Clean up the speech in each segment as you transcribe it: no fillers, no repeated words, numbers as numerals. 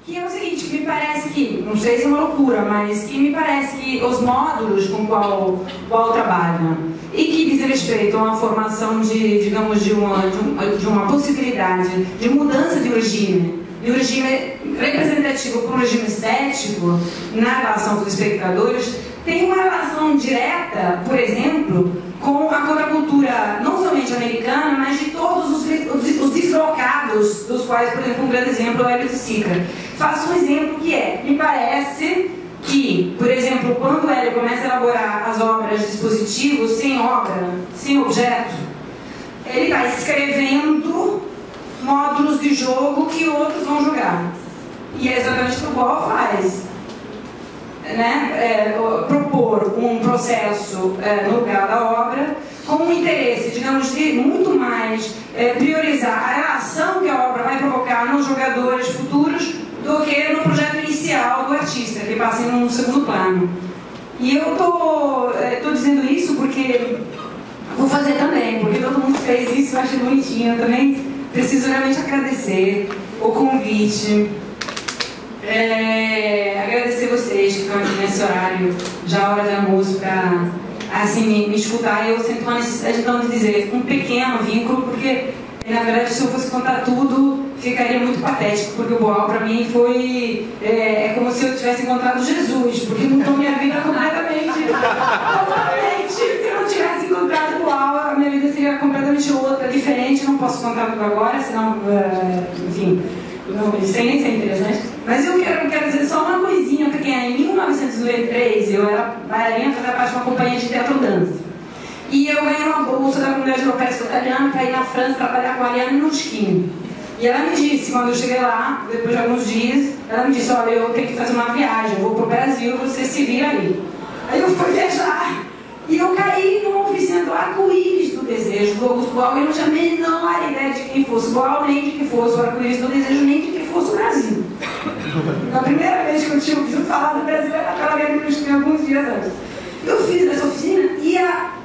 que é o seguinte, que me parece que, não sei se é uma loucura, mas que me parece que os módulos com qual trabalham e que diz respeito a uma formação de, digamos, de uma possibilidade de mudança de um regime representativo para um regime estético na relação com os espectadores, tem uma relação direta, por exemplo, com a contracultura não somente americana, mas de todos os deslocados, dos quais, por exemplo, um grande exemplo é o Hélio de Sica. Faço um exemplo que me parece que, por exemplo, quando o Hélio começa a elaborar as obras de dispositivos sem obra, sem objeto, ele está escrevendo módulos de jogo que outros vão jogar. E é exatamente o que o Boal faz. Propor um processo no lugar da obra com um interesse, digamos, de muito mais priorizar a relação que a obra vai provocar nos jogadores futuros do que no projeto inicial do artista, que passa em um segundo plano. E eu tô dizendo isso porque vou fazer também, porque todo mundo fez isso, eu achei bonitinho. Eu também preciso realmente agradecer o convite. Agradecer vocês que estão aqui nesse horário, já hora de almoço, para assim, me escutar. Eu sinto uma necessidade então de dizer um pequeno vínculo, porque na verdade se eu fosse contar tudo ficaria muito patético, porque o Boal para mim foi como se eu tivesse encontrado Jesus, porque mudou minha vida completamente. Se eu não tivesse encontrado o Boal, a minha vida seria completamente outra, diferente. Não posso contar tudo agora, senão enfim, não sei nem se é interessante. Mas eu quero dizer só uma coisinha pequena. Em 1993, eu era bailarina, fazia parte de uma companhia de teatro-dança. E eu ganhei uma bolsa da Comunidade Europeia Italiana para ir na França trabalhar com a Ariane Nuschkin. E ela me disse, quando eu cheguei lá, depois de alguns dias, ela me disse: olha, eu tenho que fazer uma viagem, eu vou para o Brasil, você se vira aí. Aí eu fui viajar. E eu caí numa oficina do Arco-Íris do Desejo, do Augusto Boal, e eu não tinha a menor ideia de quem fosse Boal, nem de que fosse o Arco-Íris do Desejo, nem de que fosse o Brasil. A primeira vez que eu tinha ouvido falar do Brasil era aquela vez que eu alguns dias antes. Eu fiz essa oficina e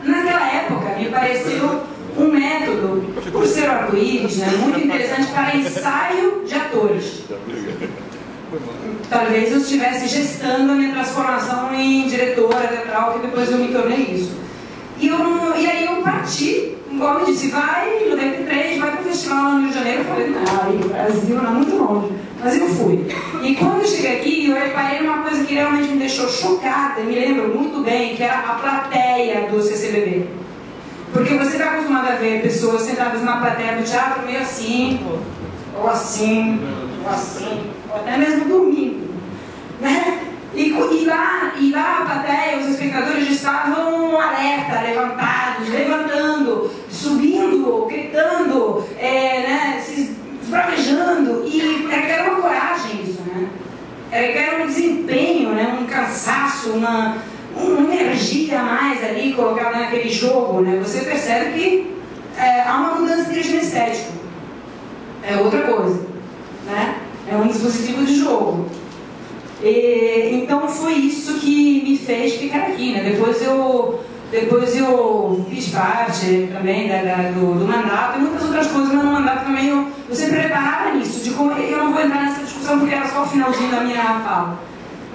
naquela época me pareceu um método, por ser o Arco-Íris, muito interessante para ensaio de atores. Talvez eu estivesse gestando a minha transformação em diretora teatral, que depois eu me tornei isso. E aí eu parti, igual me disse, vai no 93, vai para o festival no Rio de Janeiro. Eu falei, não, Brasil não é muito longe. Mas eu fui. E quando eu cheguei aqui, eu reparei numa coisa que realmente me deixou chocada, e me lembro muito bem, que era a plateia do CCBB. Porque você está acostumado a ver pessoas sentadas na plateia do teatro meio assim, ou assim, ou assim, ou até mesmo dormindo, né? E lá a plateia, os espectadores estavam alerta, levantados, levantando, subindo, gritando, se esbravejando. E era uma coragem isso, né? Era um desempenho, um cansaço, uma energia a mais ali colocada naquele jogo, né? Você percebe que há uma mudança de regime estético. É outra coisa, né? É um dispositivo de jogo. Então foi isso que me fez ficar aqui, né? Depois eu fiz parte também do mandato e muitas outras coisas, mas no mandato também eu sempre reparava nisso, de como, eu não vou entrar nessa discussão porque era só o finalzinho da minha fala,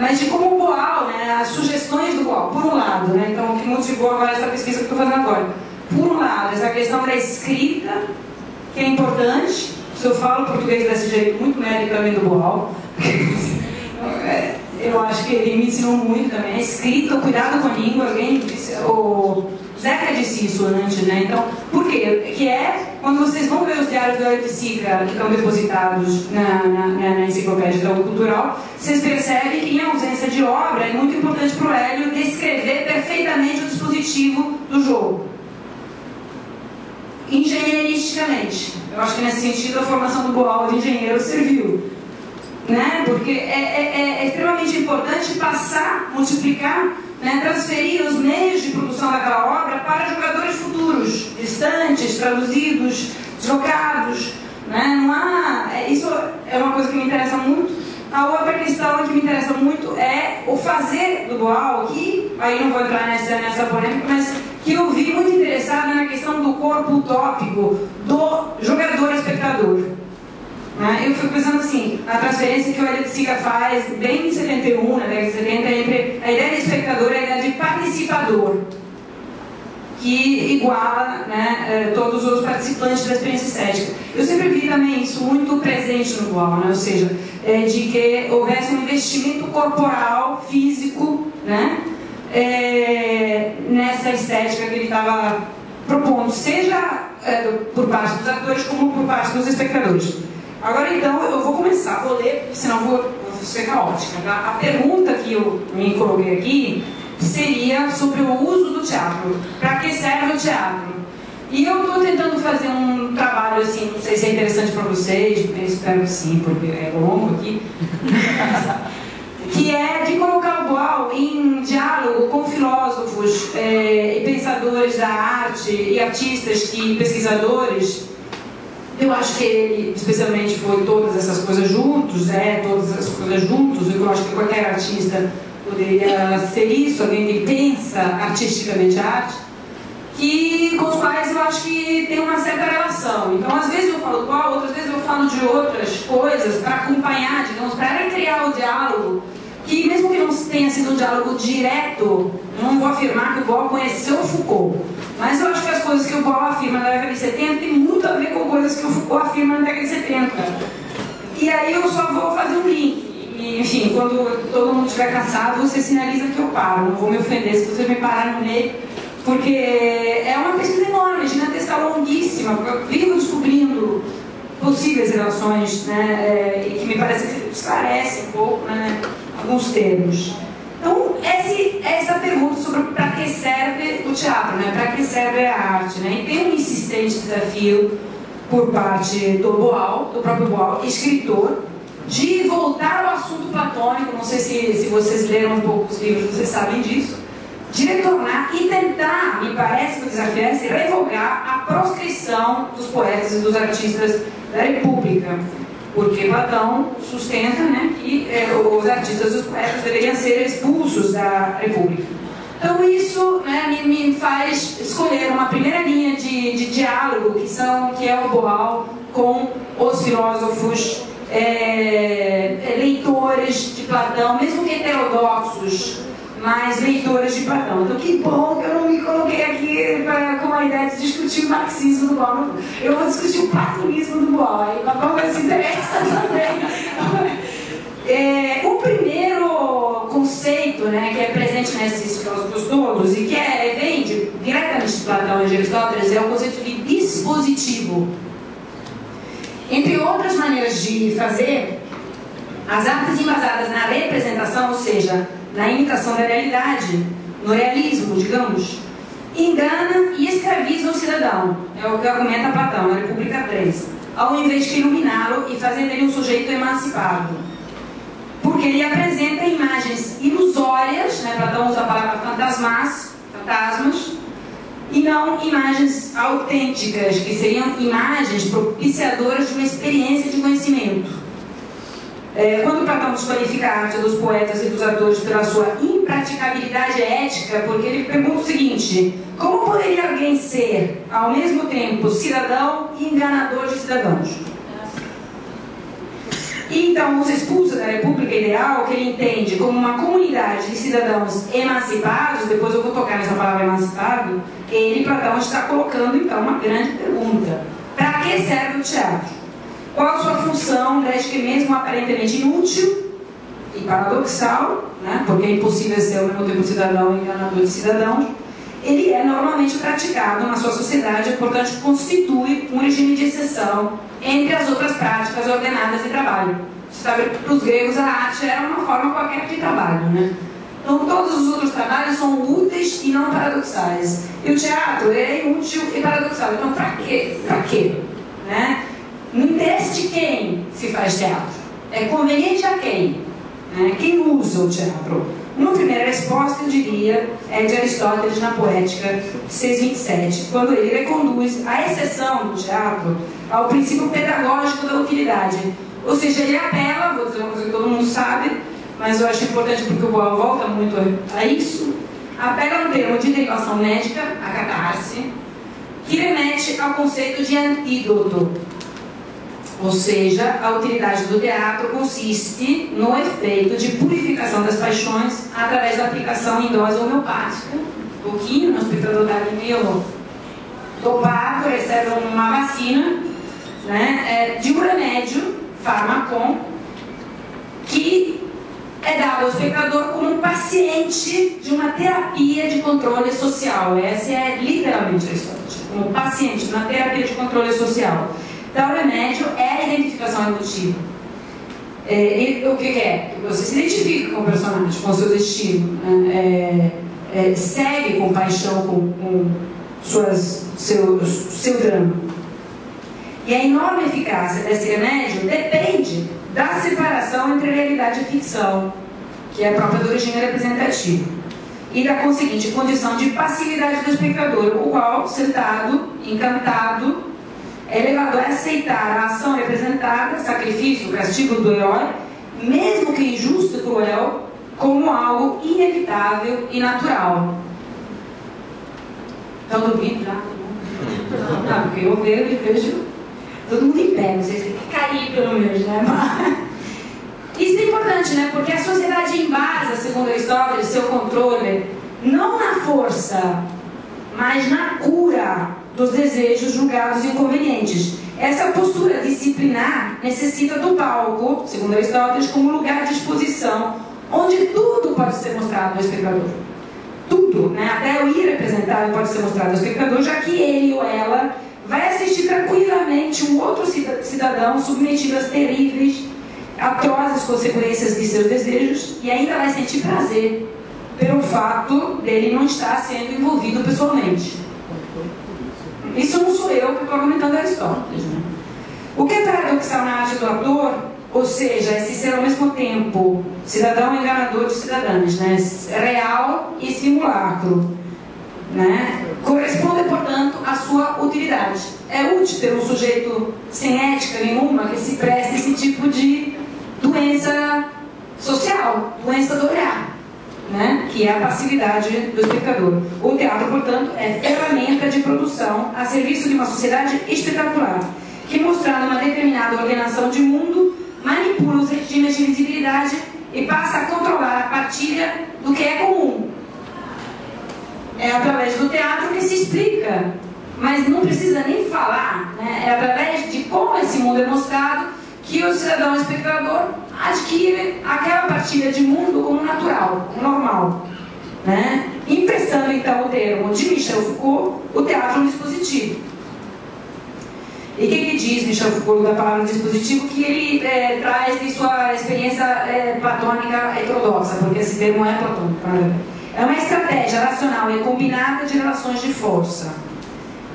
mas de como o Boal, as sugestões do Boal, por um lado, então o que motivou agora essa pesquisa que eu estou fazendo agora, por um lado, essa questão da escrita, que é importante. Se eu falo português desse jeito, muito mérito também do Boal. Eu acho que ele me ensinou muito também. A escrita, o cuidado com a língua. Alguém disse, o Zeca disse isso antes, né? Então, por quê? Que quando vocês vão ver os diários do Hélio de Sica que estão depositados na Enciclopédia da Cultural, vocês percebem que em ausência de obra é muito importante para o Hélio descrever perfeitamente o dispositivo do jogo. Engenheiristicamente. Eu acho que nesse sentido a formação do Boal de engenheiro serviu. Porque é extremamente importante passar, multiplicar, transferir os meios de produção daquela obra para jogadores futuros, distantes, traduzidos, deslocados. Não há, isso é uma coisa que me interessa muito. A outra questão que me interessa muito é o fazer do Boal, que aí não vou entrar nessa polêmica, mas que eu vi muito interessada na questão do corpo utópico do jogador-espectador. né? Eu fico pensando assim, a transferência que o Elliot Siga faz, bem em 71, na década de 70, entre a ideia de espectador e a ideia de participador, que iguala, né, todos os participantes da experiência estética. Eu sempre vi também isso muito presente no Boal, né? Ou seja, de que houvesse um investimento corporal, físico, né, nessa estética que ele estava propondo, seja por parte dos atores como por parte dos espectadores. Agora então eu vou começar, vou ler, senão vou ser caótica. Tá? A pergunta que eu me coloquei aqui seria sobre o uso do teatro. Para que serve o teatro? E eu estou tentando fazer um trabalho assim, não sei se é interessante para vocês, eu espero que sim, porque é longo aqui, que é de colocar o Boal em diálogo com filósofos e pensadores da arte e artistas e pesquisadores. Eu acho que ele, especialmente, foi todas essas coisas juntos, todas essas coisas juntos. Eu acho que qualquer artista poderia ser isso, alguém que pensa artisticamente a arte, com os quais eu acho que tem uma certa relação. Então, às vezes eu falo do Boal, outras vezes eu falo de outras coisas para acompanhar, digamos, para recriar o diálogo, que mesmo que não tenha sido um diálogo direto, eu não vou afirmar que o Boal conheceu o Foucault, mas eu acho que as coisas que o Boal afirma na década de 70 tem muito a ver com coisas que o Foucault afirma na década de 70. E aí eu só vou fazer um link. E, enfim, quando todo mundo estiver cansado, você sinaliza que eu paro. Não vou me ofender se você me parar no meio, porque é uma pesquisa enorme, gigantesca, longuíssima. Eu vivo descobrindo possíveis relações, né, e que me parece que esclarece um pouco, né, alguns termos. Então, essa pergunta sobre para que serve o teatro, né, para que serve a arte, né, e tem um insistente desafio por parte do Boal, do próprio Boal, escritor, de voltar ao assunto platônico. Não sei se vocês leram um pouco os livros, vocês sabem disso, de retornar e tentar, me parece que o desafio é revogar a proscrição dos poetas e dos artistas da República, porque Platão sustenta, né, que os artistas e os poetas deveriam ser expulsos da República. Então isso, né, me faz escolher uma primeira linha de diálogo, que é o Boal com os filósofos leitores de Platão, mesmo que heterodoxos, mas leitores de Platão. Então que bom que eu não me coloquei aqui com a ideia de discutir o marxismo do Boal. Eu vou discutir o platonismo do Boal, aí uma coisa se interessa também. O primeiro conceito, né, que é presente nesses filósofos todos e que vem diretamente de Platão e de Aristóteles é o conceito de dispositivo. Entre outras maneiras de fazer, as artes embasadas na representação, ou seja, na imitação da realidade, no realismo, digamos, engana e escraviza o cidadão. É o que argumenta Platão, na República 3, ao invés de iluminá-lo e fazer dele um sujeito emancipado. Porque ele apresenta imagens ilusórias, né? Platão usa a palavra fantasmas, e não imagens autênticas, que seriam imagens propiciadoras de uma experiência de conhecimento. Quando Platão desqualifica a arte dos poetas e dos atores pela sua impraticabilidade ética, porque ele pergunta o seguinte: como poderia alguém ser, ao mesmo tempo, cidadão e enganador de cidadãos? E então os expulsa da República Ideal, que ele entende como uma comunidade de cidadãos emancipados, depois eu vou tocar nessa palavra emancipado, ele, Platão, está colocando então uma grande pergunta: para que serve o teatro? Qual a sua função, desde que mesmo aparentemente inútil e paradoxal, né, porque é impossível ser ao mesmo tempo cidadão e enganador de cidadãos, ele é normalmente praticado na sua sociedade e, portanto, constitui um regime de exceção entre as outras práticas ordenadas de trabalho. Você sabe, para os gregos a arte era uma forma qualquer de trabalho, né? Então todos os outros trabalhos são úteis e não paradoxais. E o teatro é inútil e paradoxal. Então para quê? Para quê? Né? No interesse de quem se faz teatro? É conveniente a quem? Né? Quem usa o teatro? Uma primeira resposta, eu diria, é de Aristóteles na Poética 6:27, quando ele reconduz a exceção do teatro ao princípio pedagógico da utilidade. Ou seja, ele apela, vou dizer uma coisa que todo mundo sabe, mas eu acho importante porque o Boal volta muito a isso, apela no termo de derivação médica, a catarse, que remete ao conceito de antídoto. Ou seja, a utilidade do teatro consiste no efeito de purificação das paixões através da aplicação em dose homeopática. Um pouquinho, o espectador está ali meio dopado, recebe uma vacina, né, de um remédio, fármaco, que é dado ao espectador como um paciente de uma terapia de controle social. Essa é literalmente a história, como paciente de uma terapia de controle social. Então, o remédio é a identificação emotiva. O que é? Você se identifica com o personagem, com o seu destino, segue com paixão, com seu drama. E a enorme eficácia desse remédio depende da separação entre realidade e ficção, que é a própria do regime representativo, e da conseguinte condição de passividade do espectador, o qual, sentado, encantado, é levado a aceitar a ação representada, sacrifício, castigo do herói, mesmo que injusto e cruel, como algo inevitável e natural. Estão dormindo já? Não, porque eu vejo todo mundo em pé, não sei se tem que cair pelo menos, né? Isso é importante, né? Porque a sociedade embasa, segundo Aristóteles, seu controle, não na força, mas na cura dos desejos julgados inconvenientes. Essa postura disciplinar necessita do palco, segundo Aristóteles, como lugar de exposição, onde tudo pode ser mostrado ao espectador. Tudo, né? Até o irrepresentável pode ser mostrado ao espectador, já que ele ou ela vai assistir tranquilamente um outro cidadão submetido às terríveis, atrozes consequências de seus desejos e ainda vai sentir prazer pelo fato dele não estar sendo envolvido pessoalmente. Isso não sou eu que estou argumentando Aristóteles, né? O que é paradoxal na arte do ator, ou seja, esse ser ao mesmo tempo cidadão e enganador de cidadãs, né? Real e simulacro, né? Corresponde, portanto, à sua utilidade. É útil ter um sujeito sem ética nenhuma que se preste esse tipo de doença social, doença do olhar, né? Que é a passividade do espectador. O teatro, portanto, é ferramenta de produção a serviço de uma sociedade espetacular, que, mostrando uma determinada ordenação de mundo, manipula os regimes de visibilidade e passa a controlar a partilha do que é comum. É através do teatro que se explica, mas não precisa nem falar, né? É através de como esse mundo é mostrado que o cidadão espectador adquire aquela partilha de mundo como natural, como normal, né? Emprestando então o termo de Michel Foucault, o teatro é um dispositivo. E o que diz Michel Foucault da palavra dispositivo? Que ele traz de sua experiência platônica heterodoxa, porque esse termo é platônico, né? É uma estratégia racional e combinada de relações de força,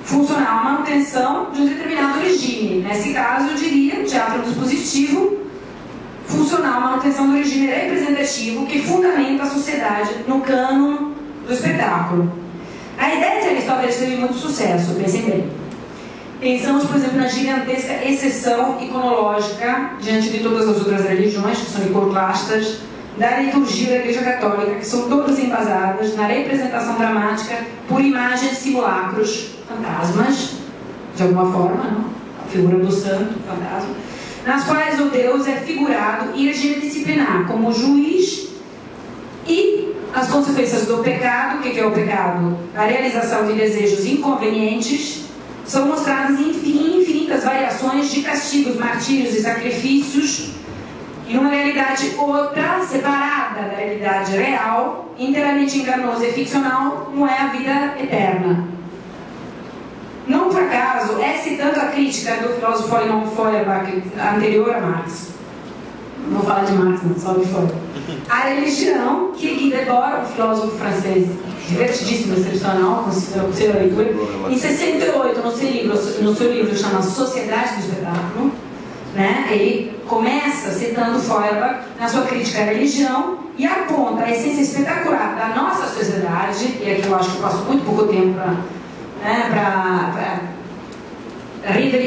funcional à manutenção de um determinado regime. Nesse caso, eu diria o teatro é um dispositivo funcional à manutenção do regime representativo que fundamenta a sociedade no cânon do espetáculo. A ideia de Aristóteles teve muito sucesso, pensem bem. Pensamos, por exemplo, na gigantesca exceção iconológica diante de todas as outras religiões, que são iconoclastas, da liturgia da Igreja Católica, que são todas embasadas na representação dramática por imagens simulacros, fantasmas, de alguma forma, não? A figura do santo, fantasma, nas quais o Deus é figurado em regime disciplinar, como juiz, e as consequências do pecado. O que é o pecado? A realização de desejos inconvenientes são mostradas em infinitas variações de castigos, martírios e sacrifícios, em uma realidade outra, separada da realidade real, inteiramente enganosa e ficcional, não é a vida eterna. Não por acaso, é citando a crítica do filósofo alemão Feuerbach, anterior a Marx. Não vou falar de Marx, não, só de Feuerbach. A religião, que Guy Debord, um filósofo francês divertidíssimo, excepcional, considero a leitura, em 68, no seu livro chama Sociedade do Espetáculo, né? Ele começa citando Feuerbach na sua crítica à religião e aponta a essência espetacular da nossa sociedade, e aqui eu acho que eu passo muito pouco tempo para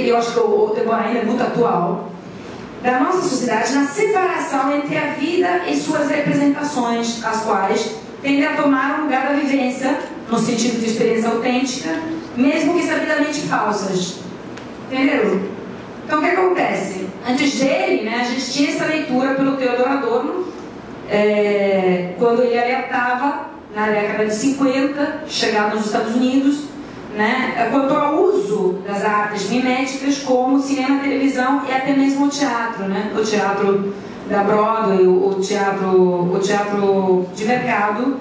eu acho que o Debord ainda é muito atual, da nossa sociedade na separação entre a vida e suas representações, as quais tendem a tomar o lugar da vivência, no sentido de experiência autêntica, mesmo que sabidamente falsas. Entenderam? Então, o que acontece? Antes dele, né, a gente tinha essa leitura pelo Theodor Adorno, quando ele alertava, na década de 50, chegado nos Estados Unidos, né, quanto ao uso das artes miméticas como cinema, televisão e até mesmo o teatro, né, o teatro da Broadway, o teatro de mercado,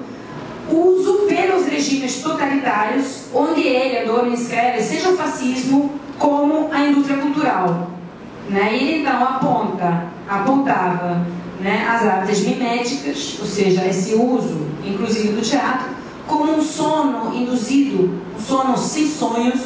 uso pelos regimes totalitários, onde ele, Adorno, escreve, seja o fascismo como a indústria cultural. Né? E ele então apontava, né, as artes miméticas, ou seja, esse uso, inclusive do teatro, como um sono induzido, um sono sem sonhos,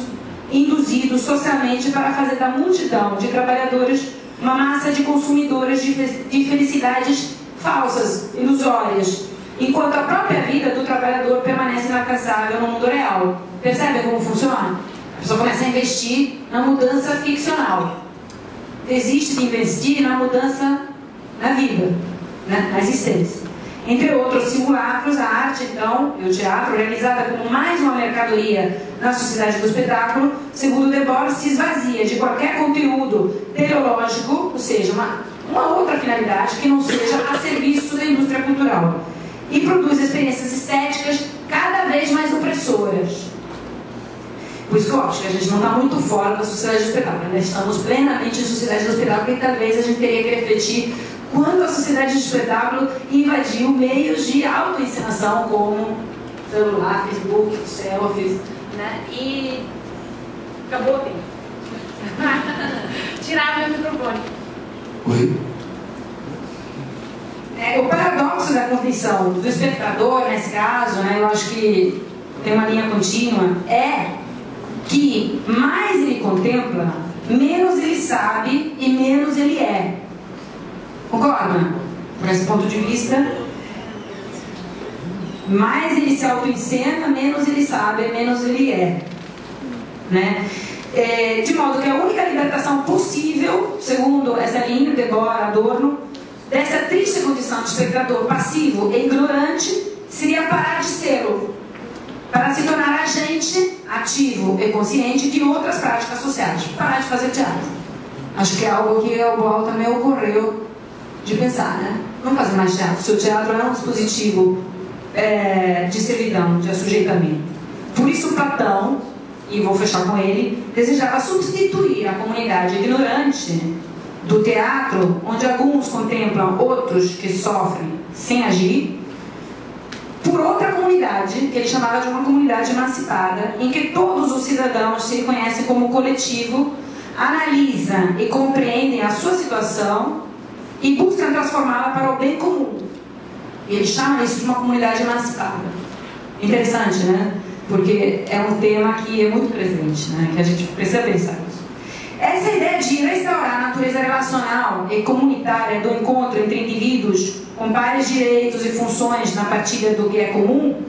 induzido socialmente para fazer da multidão de trabalhadores uma massa de consumidoras de felicidades falsas, ilusórias, enquanto a própria vida do trabalhador permanece inalcançável no mundo real. Percebe como funciona? A pessoa começa a investir na mudança ficcional. Desiste de investir na mudança na vida, né? Na existência. Entre outros simulacros, a arte, então, e o teatro, realizada como mais uma mercadoria na sociedade do espetáculo, segundo Debord, se esvazia de qualquer conteúdo teleológico, ou seja, uma outra finalidade que não seja a serviço da indústria cultural, e produz experiências estéticas cada vez mais opressoras. Por isso que eu acho que a gente não está muito fora da sociedade do espetáculo, ainda estamos plenamente em sociedade do espetáculo, e talvez a gente teria que refletir quando a sociedade do espetáculo invadiu meios de autoencenação como celular, Facebook, selfies, né? E acabou o tempo. Tiraram meu microfone. Oi? O paradoxo da condição do espectador, nesse caso, né, eu acho que tem uma linha contínua, é que mais ele contempla, menos ele sabe e menos ele é. Concorda? Por esse ponto de vista, mais ele se autoencena, menos ele sabe e menos ele é. Né? De modo que a única libertação possível, segundo essa linha de Debord, Adorno, dessa triste condição de espectador passivo e ignorante, seria parar de ser-o, para se tornar agente ativo e consciente de outras práticas sociais. Parar de fazer teatro. Acho que é algo que ao Boal também ocorreu de pensar, né? Não fazer mais teatro. Se o teatro é um dispositivo de servidão, de assujeitamento. Por isso Platão, e vou fechar com ele, desejava substituir a comunidade ignorante do teatro, onde alguns contemplam outros que sofrem sem agir, por outra comunidade, que ele chamava de uma comunidade emancipada, em que todos os cidadãos se reconhecem como coletivo, analisam e compreendem a sua situação e buscam transformá-la para o bem comum. E ele chama isso de uma comunidade emancipada. Interessante, né? Porque é um tema que é muito presente, né? Que a gente precisa pensar nisso. Essa ideia de restaurar a natureza relacional e comunitária do encontro entre indivíduos com pares direitos e funções na partilha do que é comum,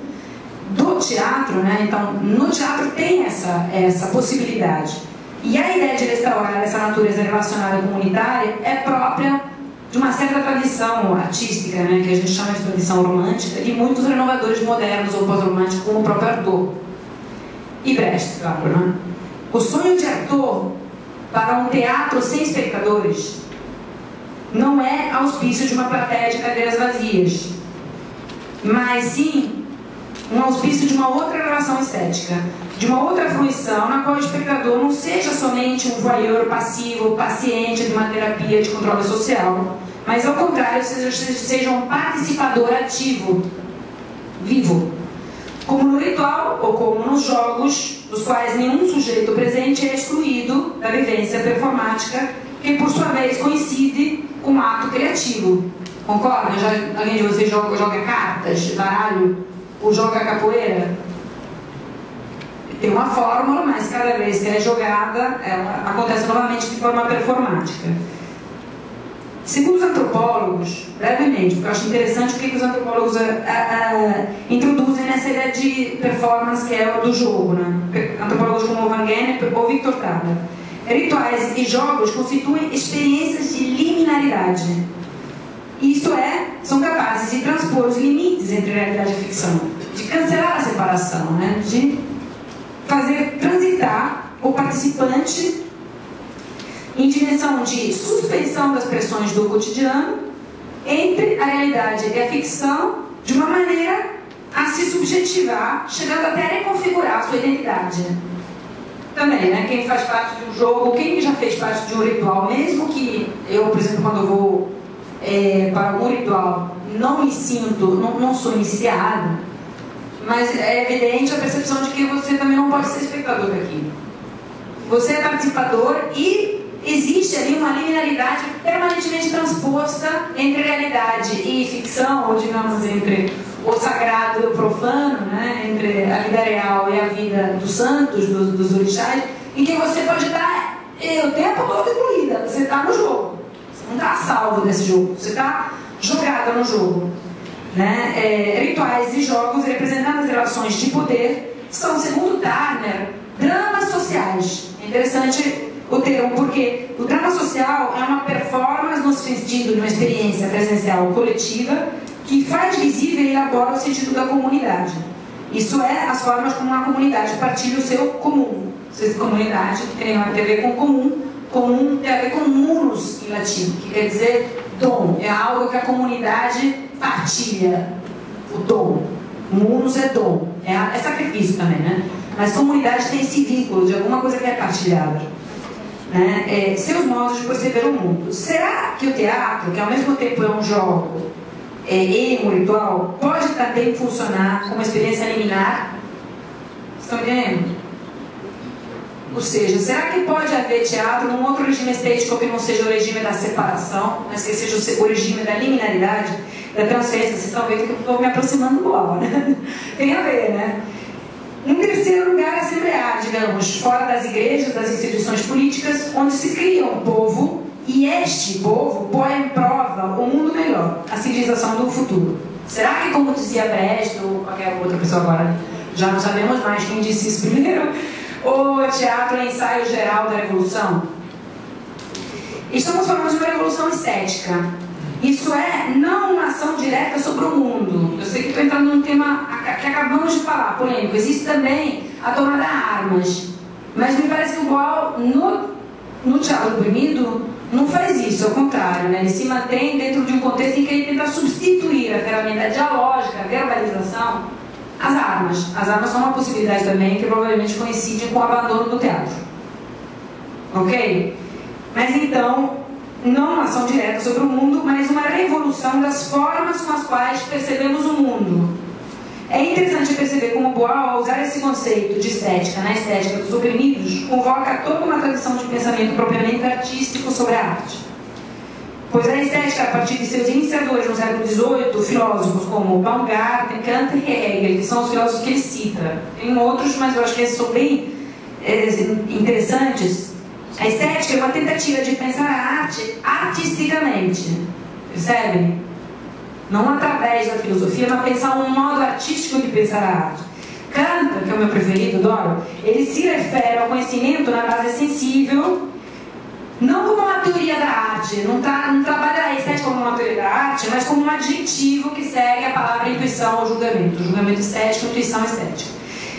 do teatro, né? Então, no teatro tem essa possibilidade. E a ideia de restaurar essa natureza relacional e comunitária é própria de uma certa tradição artística, né? Que a gente chama de tradição romântica, de muitos renovadores modernos ou pós-românticos, como o próprio Artaud. E Brecht, claro, né? O sonho de Artaud para um teatro sem espectadores não é auspício de uma plateia de cadeiras vazias, mas sim um auspício de uma outra relação estética, de uma outra fruição na qual o espectador não seja somente um voyeur passivo, paciente de uma terapia de controle social, mas ao contrário, seja um participador ativo, vivo, como no ritual ou como nos jogos, dos quais nenhum sujeito presente é excluído da vivência performática, que por sua vez coincide com um ato criativo. Concorda? Alguém de vocês joga cartas, baralho, ou joga capoeira? Tem uma fórmula, mas cada vez que ela é jogada, ela acontece novamente de forma performática. Segundo os antropólogos, brevemente, porque eu acho interessante o que os antropólogos introduzem nessa ideia de performance, que é o do jogo, né? Antropólogos como Van Gennep ou Victor Thaler. Rituais e jogos constituem experiências de liminaridade. Isto é, são capazes de transpor os limites entre realidade e ficção, de cancelar a separação, né? De fazer transitar o participante em dimensão de suspensão das pressões do cotidiano entre a realidade e a ficção, de uma maneira a se subjetivar, chegando até a reconfigurar a sua identidade. Também, né? Quem faz parte de um jogo, quem já fez parte de um ritual, mesmo que eu, por exemplo, quando eu vou para algum ritual, não me sinto, não sou iniciada, mas é evidente a percepção de que você também não pode ser espectador daquilo. Você é participador e existe ali uma linearidade permanentemente transposta entre realidade e ficção, ou digamos, entre o sagrado e o profano, né? Entre a vida real e a vida dos santos, dos orixás, em que você pode estar o tempo todo incluída. Você está no jogo, você não está salvo desse jogo, você está jogada no jogo, né? Rituais e jogos representando as relações de poder são, segundo Turner, dramas sociais. É interessante o termo, porque o drama social é uma performance no sentido de uma experiência presencial coletiva que faz visível e elabora o sentido da comunidade. Isso é as formas como uma comunidade partilha o seu comum. Essa comunidade tem a ver com comum, comum tem a ver com munus em latim, que quer dizer dom. É algo que a comunidade partilha, o dom. Munus é dom, é sacrifício também, né? Mas comunidade tem esse vínculo de alguma coisa que é partilhada. Né? Seus modos de perceber o mundo. Será que o teatro, que ao mesmo tempo é um jogo e um ritual, pode também funcionar como uma experiência liminar? Estão entendendo? Ou seja, será que pode haver teatro num outro regime estético que não seja o regime da separação, mas que seja o regime da liminaridade, da transferência? Vocês estão vendo que eu estou me aproximando do alvo, né? Tem a ver, né? Em terceiro lugar, a Assembleia, digamos, fora das igrejas, das instituições políticas, onde se cria um povo, e este povo põe em prova o mundo melhor, a civilização do futuro. Será que, como dizia Brecht, ou qualquer outra pessoa agora, já não sabemos mais quem disse isso primeiro, o teatro é ensaio geral da revolução? Estamos falando de uma revolução estética. Isso é não uma ação direta sobre o mundo. Eu sei que estou entrando num tema que acabamos de falar, polêmico. Existe também a tomada a armas. Mas me parece que igual no teatro oprimido não faz isso, ao contrário, né? Ele se mantém dentro de um contexto em que ele tenta substituir a ferramenta dialógica, a verbalização, as armas. As armas são uma possibilidade também que provavelmente coincide com o abandono do teatro. Ok? Mas então, não uma ação direta sobre o mundo, mas uma revolução das formas com as quais percebemos o mundo. É interessante perceber como Boal, ao usar esse conceito de estética na estética dos oprimidos, convoca toda uma tradição de pensamento propriamente artístico sobre a arte. Pois a estética, a partir de seus iniciadores no século XVIII, filósofos como Baumgarten, Kant e Hegel, que são os filósofos que ele cita. Tem outros, mas eu acho que esses são bem interessantes. A estética é uma tentativa de pensar a arte artisticamente, percebe? Não através da filosofia, mas pensar um modo artístico de pensar a arte. Kant, que é o meu preferido, adoro, ele se refere ao conhecimento na base sensível, não como uma teoria da arte, não trabalha a estética como uma teoria da arte, mas como um adjetivo que segue a palavra intuição ou julgamento. Julgamento estético, intuição estética.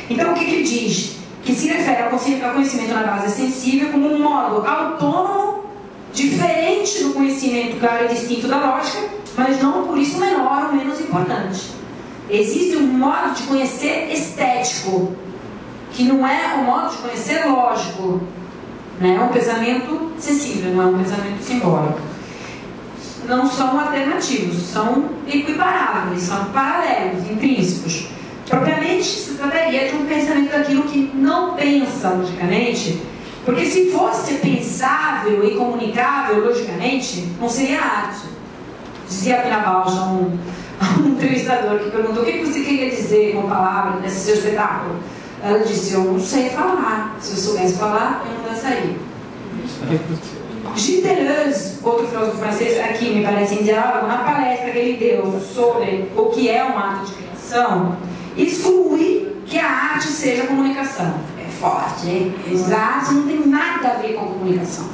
Então, o que ele diz? Que se refere ao conhecimento na base sensível como um modo autônomo, diferente do conhecimento claro e distinto da lógica, mas não por isso menor ou menos importante. Existe um modo de conhecer estético, que não é um modo de conhecer lógico, né? É um pensamento sensível, não é um pensamento simbólico. Não são alternativos, são equiparáveis, são paralelos, intrínsecos. Propriamente se trataria de um pensamento daquilo que não pensa logicamente, porque se fosse pensável e comunicável logicamente, não seria arte. Dizia a Pina Bausch, um entrevistador que perguntou: o que você queria dizer com a palavra nesse seu espetáculo? Ela disse: eu não sei falar, se eu soubesse falar, eu não dançaria. Gilles Deleuze, outro filósofo francês, aqui me parece em diálogo, na palestra que ele deu sobre o que é um ato de criação, exclui que a arte seja comunicação. É forte, hein? A arte não tem nada a ver com comunicação.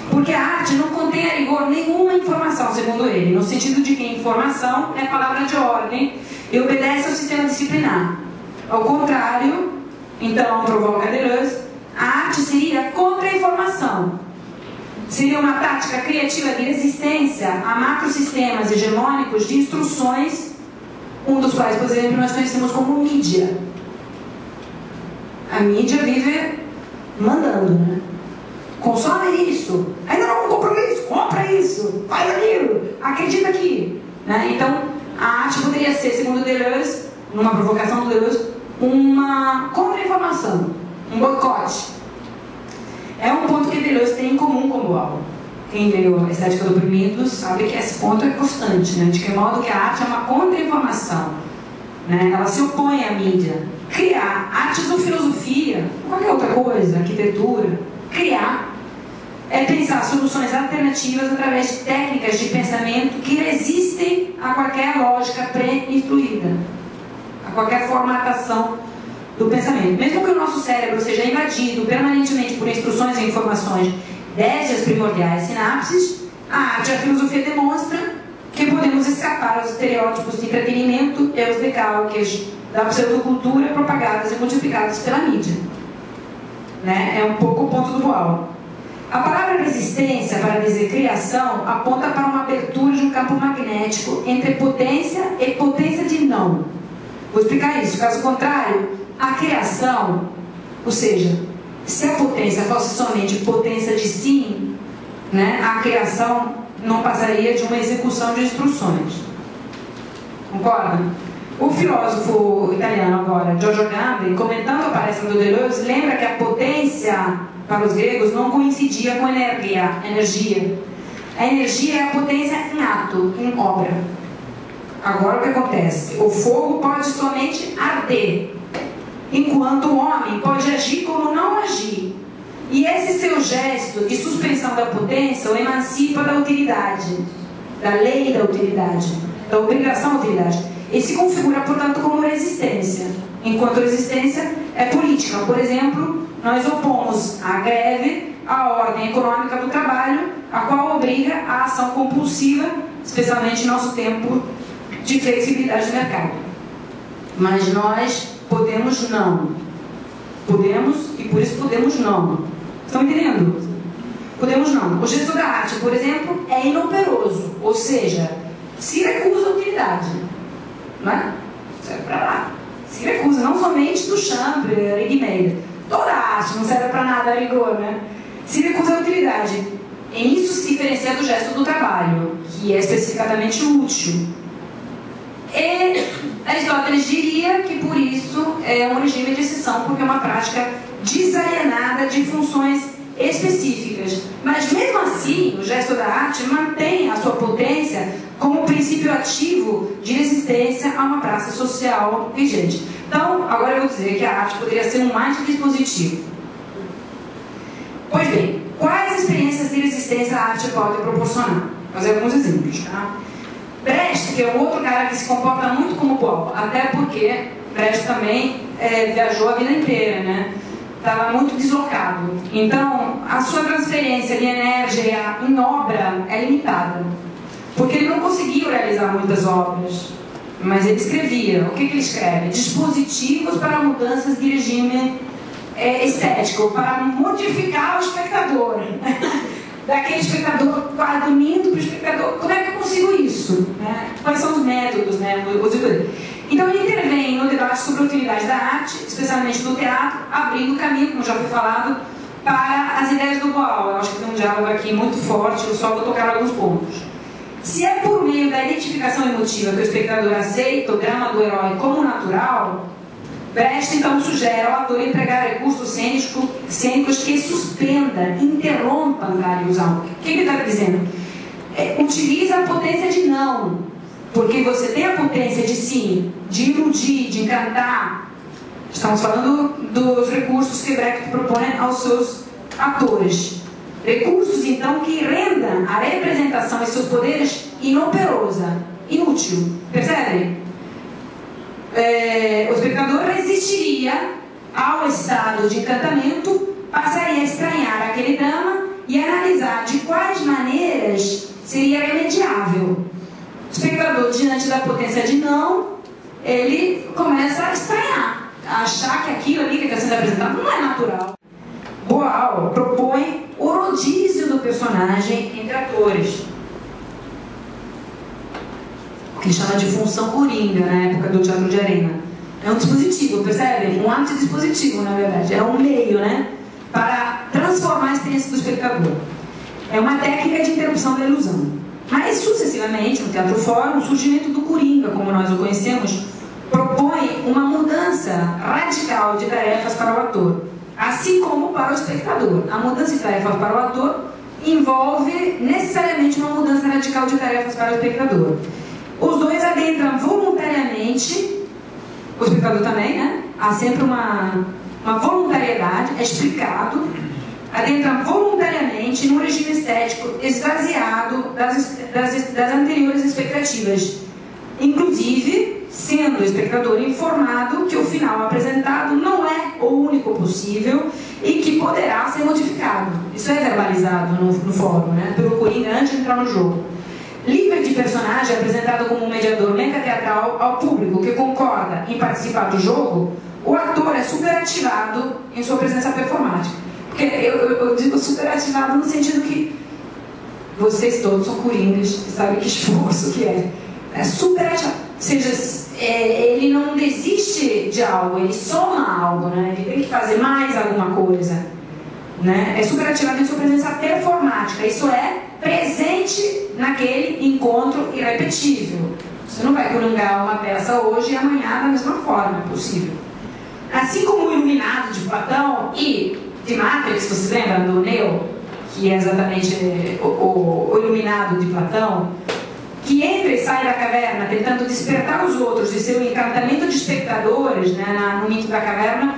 Porque a arte não contém a rigor nenhuma informação, segundo ele, no sentido de que informação é palavra de ordem e obedece ao sistema disciplinar. Ao contrário, então, provoca Deleuze, a arte seria contra a informação. seria uma tática criativa de resistência a macrosistemas hegemônicos de instruções, um dos quais, por exemplo, nós conhecemos como mídia. A mídia vive mandando, né? Consome isso, ainda não comprou isso, compra isso, faz aquilo, acredita aqui, né? Então, a arte poderia ser, segundo Deleuze, numa provocação do Deleuze, uma contra-informação, um boicote. É um ponto que Deleuze tem em comum com Boal. Quem leu a Estética do Oprimido sabe que esse ponto é constante, né? De que modo que a arte é uma contra-informação, né? Ela se opõe à mídia. Criar artes ou filosofia, qualquer outra coisa, arquitetura, criar é pensar soluções alternativas através de técnicas de pensamento que resistem a qualquer lógica pré-instruída, a qualquer formatação do pensamento. Mesmo que o nosso cérebro seja invadido permanentemente por instruções e informações desde as primordiais sinapses, a arte e a filosofia demonstram que podemos escapar aos estereótipos de entretenimento e aos decalques da pseudocultura propagadas e multiplicadas pela mídia. Né? É um pouco o ponto do Boal. A palavra resistência, para dizer criação, aponta para uma abertura de um campo magnético entre potência e potência de não. Vou explicar isso. Caso contrário, a criação, ou seja, se a potência fosse somente potência de sim, né, a criação não passaria de uma execução de instruções. Concorda? O filósofo italiano agora, Giorgio Agamben, comentando a palestra do Deleuze, lembra que a potência para os gregos não coincidia com energia. A energia é a potência em ato, em obra. Agora o que acontece? O fogo pode somente arder, enquanto o homem pode agir como não agir. E esse seu gesto de suspensão da potência o emancipa da utilidade, da lei da utilidade, da obrigação à utilidade. E se configura, portanto, como resistência, enquanto resistência é política. Por exemplo, nós opomos à greve a ordem econômica do trabalho, a qual obriga a ação compulsiva, especialmente em nosso tempo de flexibilidade de mercado. Mas nós podemos não. Podemos e por isso podemos não. Estão entendendo? Podemos não. O gesto da arte, por exemplo, é inoperoso, ou seja, se recusa a utilidade. Não é? Serve para lá. Se recusa, não somente do Chambre, Guimeira. Toda a arte não serve para nada a rigor, né? Se recusa a utilidade. Em isso se diferencia do gesto do trabalho, que é especificamente útil. E Aristóteles diria que por isso é um regime de exceção, porque é uma prática desalienada de funções específicas. Mas mesmo assim, o gesto da arte mantém a sua potência como princípio ativo de resistência a uma praça social vigente. Então, agora eu vou dizer que a arte poderia ser um mais dispositivo. Pois bem, quais experiências de resistência a arte pode proporcionar? Vou fazer alguns exemplos, tá? Brecht, que é um outro cara que se comporta muito como Boal, até porque Brecht também viajou a vida inteira, né? Estava muito deslocado. Então, a sua transferência de energia em obra é limitada. Porque ele não conseguiu realizar muitas obras, mas ele escrevia. O que ele escreve? Dispositivos para mudanças de regime estético, para modificar o espectador. Daquele espectador quase dormindo para o espectador. Como é que eu consigo isso? Né? Quais são os métodos? Né? Então ele intervém no debate sobre a utilidade da arte, especialmente do teatro, abrindo o caminho, como já foi falado, para as ideias do Boal. Eu acho que tem um diálogo aqui muito forte, eu só vou tocar alguns pontos. Se é por meio da identificação emotiva que o espectador aceita o drama do herói como natural, Brecht então sugere ao ator empregar recursos cênicos que suspenda, interrompa a ilusão. O que ele está dizendo? Utiliza a potência de não, porque você tem a potência de sim, de iludir, de encantar. Estamos falando dos recursos que Brecht propõe aos seus atores. Recursos, então, que rendam a representação e seus poderes inoperosa, inútil. Percebem? O espectador resistiria ao estado de encantamento, passaria a estranhar aquele drama e analisar de quais maneiras seria remediável. O espectador, diante da potência de não, ele começa a estranhar, a achar que aquilo ali que está sendo apresentado não é natural. Boal propõe o rodízio do personagem. personagem entre atores. O que chama de função coringa na época do teatro de arena. É um dispositivo, percebe? Um antidispositivo, na verdade. É um meio, né? Para transformar a experiência do espectador. É uma técnica de interrupção da ilusão. Mas, sucessivamente, no Teatro Fórum, o surgimento do coringa, como nós o conhecemos, propõe uma mudança radical de tarefas para o ator, assim como para o espectador. A mudança de tarefas para o ator envolve necessariamente uma mudança radical de tarefas para o espectador. Os dois adentram voluntariamente, o espectador também, né? Há sempre uma voluntariedade, é explicado, adentram voluntariamente num regime estético esvaziado das anteriores expectativas, inclusive sendo o espectador informado que o final apresentado não é o único possível e que poderá ser modificado. Isso é verbalizado no fórum, né? Pelo coringa antes de entrar no jogo. Livre de personagem apresentado como um mediador meta-teatral ao público que concorda em participar do jogo, o ator é superativado em sua presença performática. Porque eu digo superativado no sentido que vocês todos são coringas, sabem que esforço que é. É superativado. Ou seja, ele não desiste de algo, ele soma algo, né? Ele tem que fazer mais alguma coisa. Né? É superativado em sua presença performática. Isso é presente naquele encontro irrepetível. Você não vai coringar uma peça hoje e amanhã da mesma forma, é possível. Assim como o Iluminado de Platão e de Matrix, vocês lembram do Neo, que é exatamente o Iluminado de Platão, que entra e sai da caverna tentando despertar os outros de seu encantamento de espectadores, né, no mito da caverna,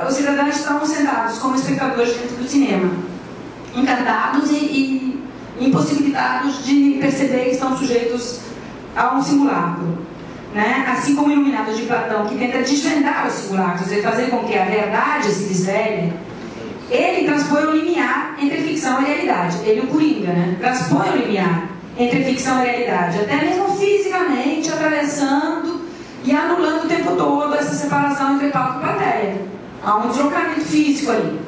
os cidadãos estavam sentados como espectadores dentro do cinema, encantados e impossibilitados de perceber que estão sujeitos a um simulacro. Né? Assim como o Iluminado de Platão, que tenta desvendar os simulacros e fazer com que a verdade se desvele, ele transpõe o limiar entre ficção e realidade. Ele, o coringa, né? Transpõe o limiar entre ficção e realidade, até mesmo fisicamente, atravessando e anulando o tempo todo essa separação entre palco e plateia. Há um deslocamento físico ali.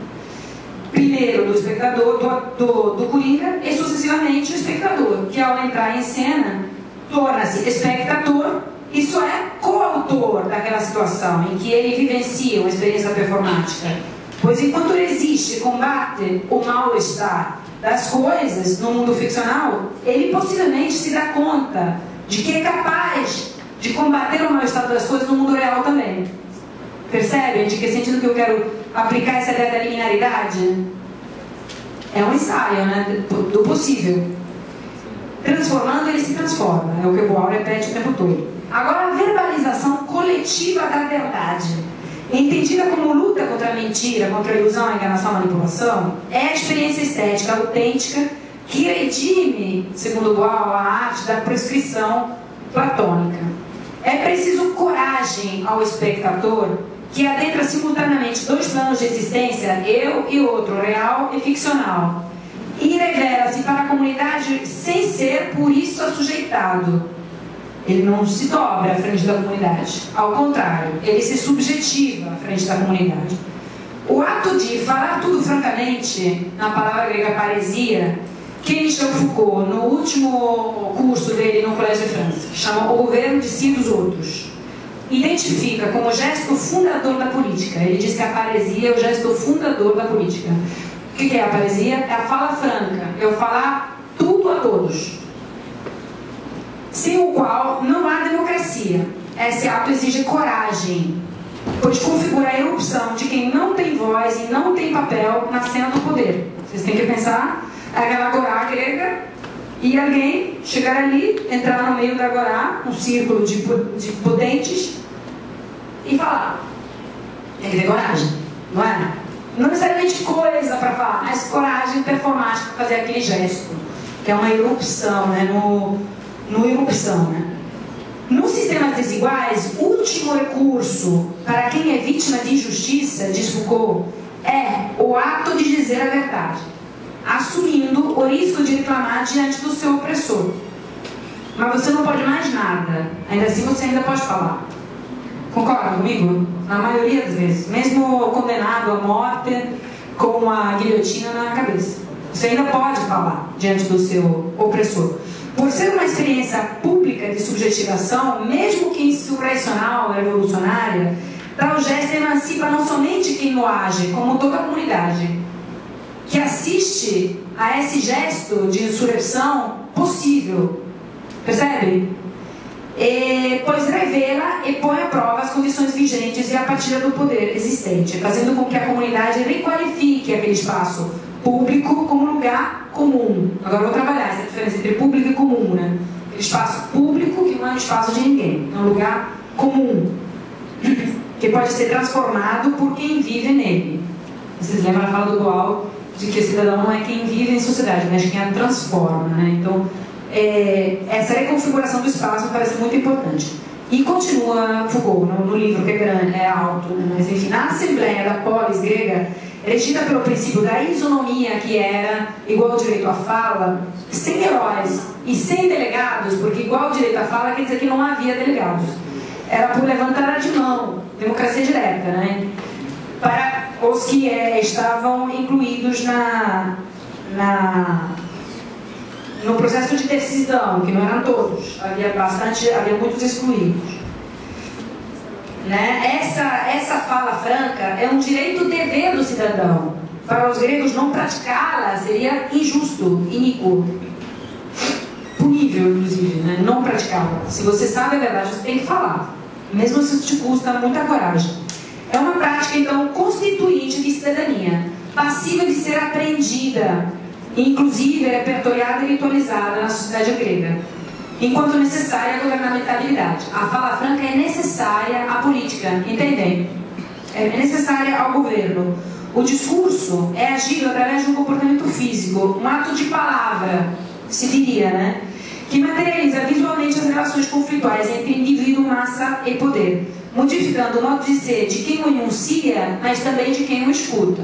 Primeiro do espectador, do coringa, e sucessivamente o espectador, que ao entrar em cena, torna-se espectador e só é coautor daquela situação em que ele vivencia uma experiência performática. Pois enquanto existe combate o mal-estar das coisas no mundo ficcional, ele possivelmente se dá conta de que é capaz de combater o mal-estar das coisas no mundo real também. Percebem de que sentido que eu quero aplicar essa ideia da linearidade? É um ensaio, né, do possível. Transformando, ele se transforma. É o que o Boal repete o tempo todo. Agora, a verbalização coletiva da verdade, entendida como luta contra a mentira, contra a ilusão, a enganação, a manipulação, é a experiência estética autêntica que redime, segundo Boal, a arte da prescrição platônica. É preciso coragem ao espectador que adentra simultaneamente dois planos de existência, eu e outro, real e ficcional, e revela-se para a comunidade sem ser por isso assujeitado. Ele não se dobra à frente da comunidade, ao contrário, ele se subjetiva à frente da comunidade. O ato de falar tudo francamente, na palavra grega paresia, que Michel Foucault, no último curso dele no Colégio de França, chama O Governo de Si e dos Outros, identifica como gesto fundador da política. Ele diz que a paresia é o gesto fundador da política. O que é a paresia? É a fala franca, é o falar tudo a todos, sem o qual não há democracia. Esse ato exige coragem, pois configura a erupção de quem não tem voz e não tem papel na cena do poder. Vocês têm que pensar aquela agorá grega e alguém chegar ali, entrar no meio da agorá, um círculo de potentes, e falar. Tem que ter coragem, não é? Não necessariamente coisa para falar, mas coragem performática para fazer aquele gesto, que é uma erupção, né? No erupção, né? Nos sistemas desiguais, o último recurso para quem é vítima de injustiça, diz Foucault, é o ato de dizer a verdade, assumindo o risco de reclamar diante do seu opressor. Mas você não pode mais nada, ainda assim você ainda pode falar. Concorda comigo? Na maioria das vezes, mesmo condenado à morte com a guilhotina na cabeça. Você ainda pode falar diante do seu opressor. Por ser uma experiência pública de subjetivação, mesmo que insurrecional, revolucionária, tal gesto emancipa não somente quem no age, como toda a comunidade, que assiste a esse gesto de insurreição possível. Percebe? Pois revela e põe à prova as condições vigentes e a partida do poder existente, fazendo com que a comunidade requalifique aquele espaço público como lugar comum. Agora vou trabalhar essa diferença entre público e comum, né? Aquele espaço público que não é um espaço de ninguém, é um lugar comum, que pode ser transformado por quem vive nele. Vocês lembram a fala do Boal de que o cidadão não é quem vive em sociedade, mas quem a transforma, né? Então, essa reconfiguração do espaço me parece muito importante. E continua Foucault no livro, que é grande, é alto, né? Mas enfim, na Assembleia da Polis grega, regida pelo princípio da isonomia, que era igual direito à fala, sem heróis e sem delegados, porque igual direito à fala quer dizer que não havia delegados. Era por levantar de mão, democracia direta, né? Para os que estavam incluídos no processo de decisão, que não eram todos, havia muitos excluídos. Né? Essa fala franca é um direito-dever do cidadão. Para os gregos, não praticá-la seria injusto, iníquo, punível, inclusive, né? Não praticá-la. Se você sabe a verdade, você tem que falar, mesmo se isso te custa muita coragem. É uma prática, então, constituinte de cidadania, passível de ser aprendida, inclusive repertoriada e ritualizada na sociedade grega, enquanto necessária a governamentabilidade. A fala franca é necessária à política, entendem? É necessária ao governo. O discurso é agido através de um comportamento físico, um ato de palavra, se diria, né? Que materializa visualmente as relações conflituais entre indivíduo, massa e poder, modificando o modo de ser de quem o enuncia, mas também de quem o escuta,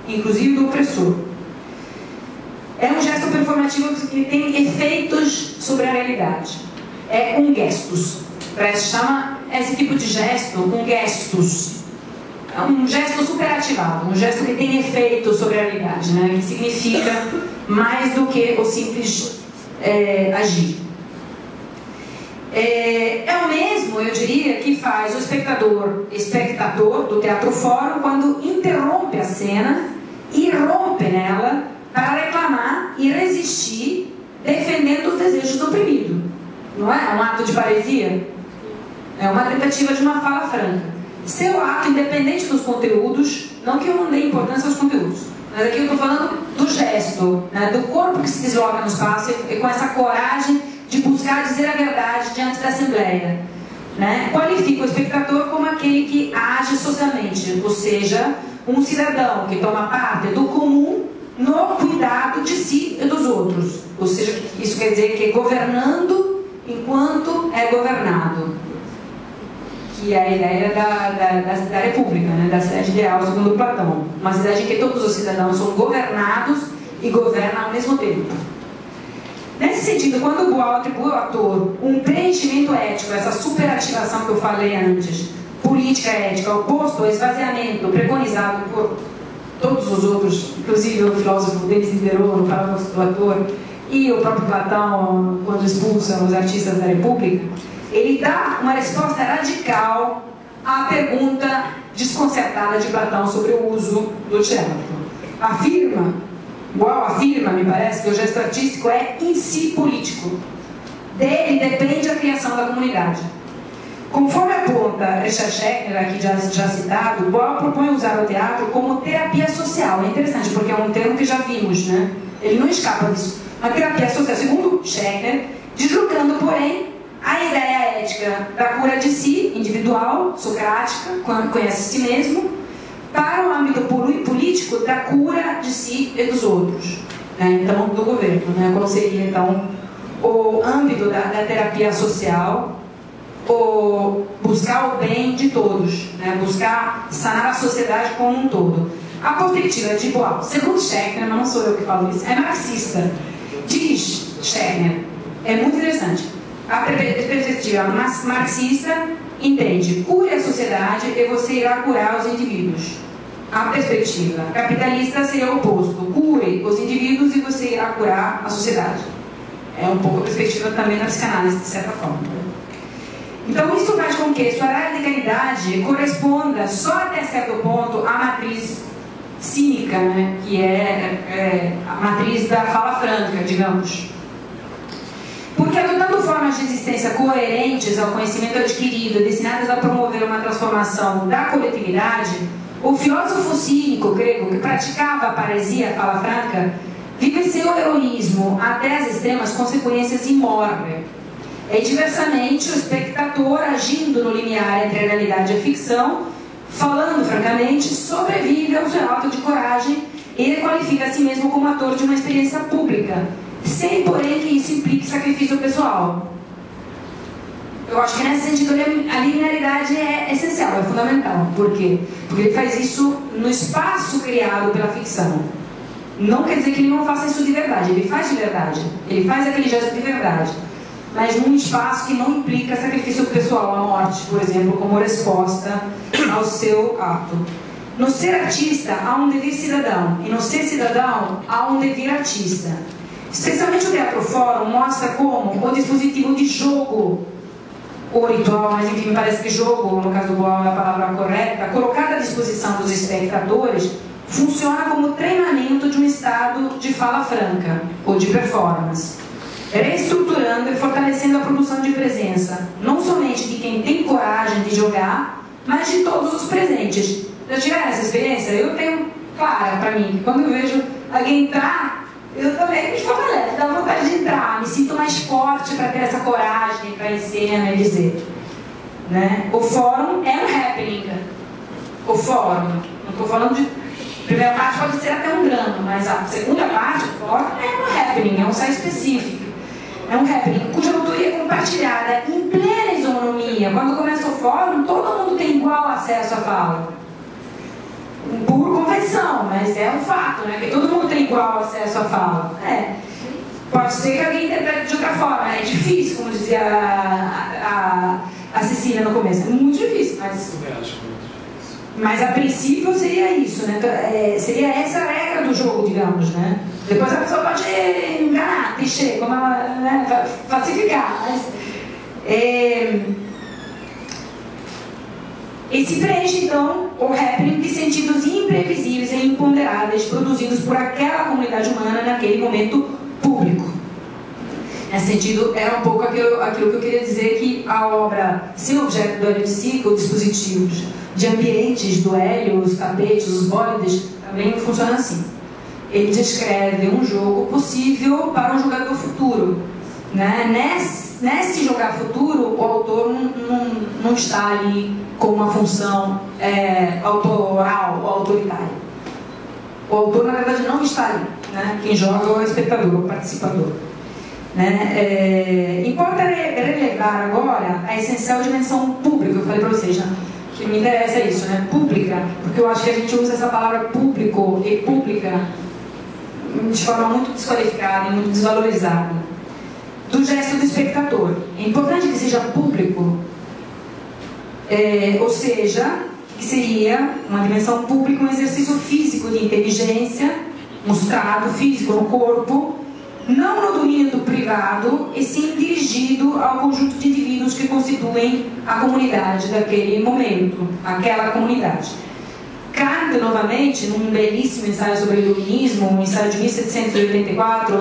inclusive do opressor. É um gesto performativo que tem efeitos sobre a realidade. É um gestus. Chama esse tipo de gesto um gestus. É um gesto superativado, um gesto que tem efeito sobre a realidade, né? Que significa mais do que o simples agir. É o mesmo, eu diria, que faz o espectador do Teatro Fórum quando interrompe a cena e rompe nela para reclamar e resistir, defendendo os desejos do oprimido. Não é? É um ato de paresia? É uma tentativa de uma fala franca. Seu ato, independente dos conteúdos, não que eu não dê importância aos conteúdos, mas aqui eu estou falando do gesto, né? Do corpo que se desloca no espaço e com essa coragem de buscar dizer a verdade diante da Assembleia, né? Qualifica o espectador como aquele que age socialmente, ou seja, um cidadão que toma parte do comum no cuidado de si e dos outros. Ou seja, isso quer dizer que é governando enquanto é governado, que é a ideia da república, né? Da cidade ideal, segundo Platão. Uma cidade em que todos os cidadãos são governados e governam ao mesmo tempo. Nesse sentido, quando o Boal atribui ao ator um preenchimento ético, essa superativação que eu falei antes, política ética, oposto ao esvaziamento preconizado por todos os outros, inclusive o filósofo Denis Diderot, no Parágrafo do Ator, e o próprio Platão, quando expulsa os artistas da República, ele dá uma resposta radical à pergunta desconcertada de Platão sobre o uso do teatro. Boal afirma, me parece, que o gesto artístico é em si político. Dele depende a criação da comunidade. Conforme aponta Richard Schechner, aqui já citado, Boal propõe usar o teatro como terapia social. É interessante, porque é um termo que já vimos, né? Ele não escapa disso. Uma terapia social, segundo Schechner, deslocando, porém, a ideia ética da cura de si, individual, socrática, conhece si mesmo, para o âmbito político da cura de si e dos outros, né? Então, do governo, né? Qual seria, então, o âmbito da terapia social, o buscar o bem de todos, né? Buscar sanar a sociedade como um todo. A perspectiva de Boal, segundo Schechner, mas não sou eu que falo isso, é marxista. Diz Schechner, é muito interessante. A perspectiva marxista entende: cure a sociedade e você irá curar os indivíduos. a perspectiva capitalista seria o oposto: cure os indivíduos e você irá curar a sociedade. É um pouco a perspectiva também da psicanálise, de certa forma. Então isso faz com que sua radicalidade corresponda só até certo ponto à matriz cínica, né? Que é a matriz da fala franca, digamos. Porque adotando formas de existência coerentes ao conhecimento adquirido, destinadas a promover uma transformação da coletividade, o filósofo cínico grego que praticava a paresia, a fala franca, vive seu heroísmo até as extremas consequências em morte. E diversamente, o espectador, agindo no limiar entre a realidade e a ficção, falando francamente, sobrevive ao seu ato de coragem e ele qualifica a si mesmo como ator de uma experiência pública, sem, porém, que isso implique sacrifício pessoal. Eu acho que nesse sentido a linearidade é essencial, é fundamental. Por quê? Porque ele faz isso no espaço criado pela ficção. Não quer dizer que ele não faça isso de verdade, ele faz de verdade, ele faz aquele gesto de verdade, mas num espaço que não implica sacrifício pessoal, a morte, por exemplo, como resposta ao seu ato. No ser artista, há um dever cidadão, e no ser cidadão, há um dever artista. Especialmente o Teatro Fórum mostra como o dispositivo de jogo, ou ritual, mas enfim, me parece que jogo, no caso do Boal é a palavra correta, colocado à disposição dos espectadores, funciona como treinamento de um estado de fala franca, ou de performance, reestruturando e fortalecendo a produção de presença, não somente de quem tem coragem de jogar, mas de todos os presentes. Já tiveram essa experiência? Eu tenho clara para mim, que quando eu vejo alguém entrar, eu também me fortaleço, dá vontade de entrar, me sinto mais forte para ter essa coragem para ir em cena e dizer. Né? O fórum é um happening. O fórum, não estou falando de... A primeira parte pode ser até um drama, mas a segunda parte do fórum é um happening, é um ensaio específico. É um happening cuja autoria é compartilhada em plena isonomia. Quando começa o fórum, todo mundo tem igual acesso à fala. Por convenção, mas é um fato, né? Que todo mundo tem igual acesso à fala. Pode ser que alguém interprete de outra forma, né? É difícil, como dizia a Cecília no começo. É muito difícil, mas a princípio seria isso, né? Seria essa a regra do jogo, digamos, né? Depois a pessoa pode enganar, clichê, como ela, né? Falsificar, mas... E se preenche, então, o happening de sentidos imprevisíveis e imponderáveis produzidos por aquela comunidade humana naquele momento público. Nesse sentido, era um pouco aquilo que eu queria dizer, que a obra Sem Objeto do Hélio de Sica, os dispositivos de ambientes do Hélio, os tapetes, os bólides, também funciona assim. Ele descreve um jogo possível para um jogador futuro. Né? Nesse jogar futuro, o autor não está ali com uma função autoral ou autoritária. O autor, na verdade, não está ali. Né? Quem joga é o espectador, o participador. Né? Importa relevar agora a essencial dimensão pública. Eu falei para vocês, né? Que me interessa isso, né? Pública, porque eu acho que a gente usa essa palavra público e pública de forma muito desqualificada e muito desvalorizada. Do gesto do espectador. É importante que seja público, ou seja, que seria uma dimensão pública, um exercício físico de inteligência, mostrado físico no corpo, não no domínio do privado, e sim dirigido ao conjunto de indivíduos que constituem a comunidade daquele momento, aquela comunidade. Kant, novamente, num belíssimo ensaio sobre iluminismo, um ensaio de 1784,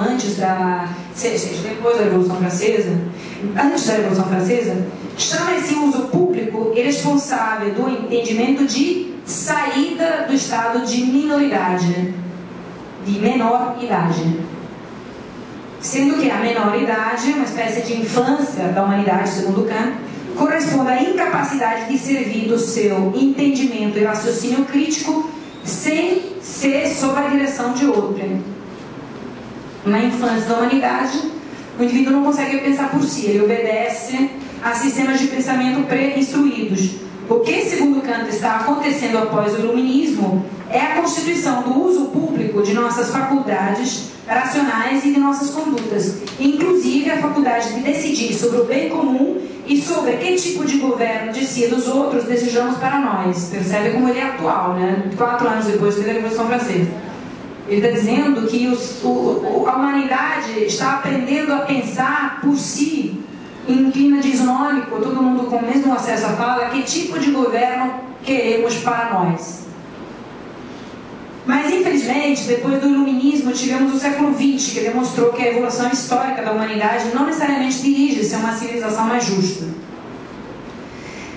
depois da Revolução Francesa, chama esse uso público e responsável do entendimento de saída do estado de minoridade, de menor idade. Sendo que a menor idade, uma espécie de infância da humanidade, segundo Kant, corresponde à incapacidade de servir do seu entendimento e raciocínio crítico sem ser sob a direção de outrem. Na infância da humanidade, o indivíduo não consegue pensar por si, ele obedece a sistemas de pensamento pré-instruídos. O que, segundo Kant, está acontecendo após o iluminismo é a constituição do uso público de nossas faculdades racionais e de nossas condutas, inclusive a faculdade de decidir sobre o bem comum e sobre que tipo de governo de si e dos outros desejamos para nós. Percebe como ele é atual, né? 4 anos depois da Revolução Francesa. Ele está dizendo que a humanidade está aprendendo a pensar por si, em clima disnômico, todo mundo com o mesmo acesso à fala, que tipo de governo queremos para nós. Mas, infelizmente, depois do Iluminismo, tivemos o século XX, que demonstrou que a evolução histórica da humanidade não necessariamente dirige-se a uma civilização mais justa.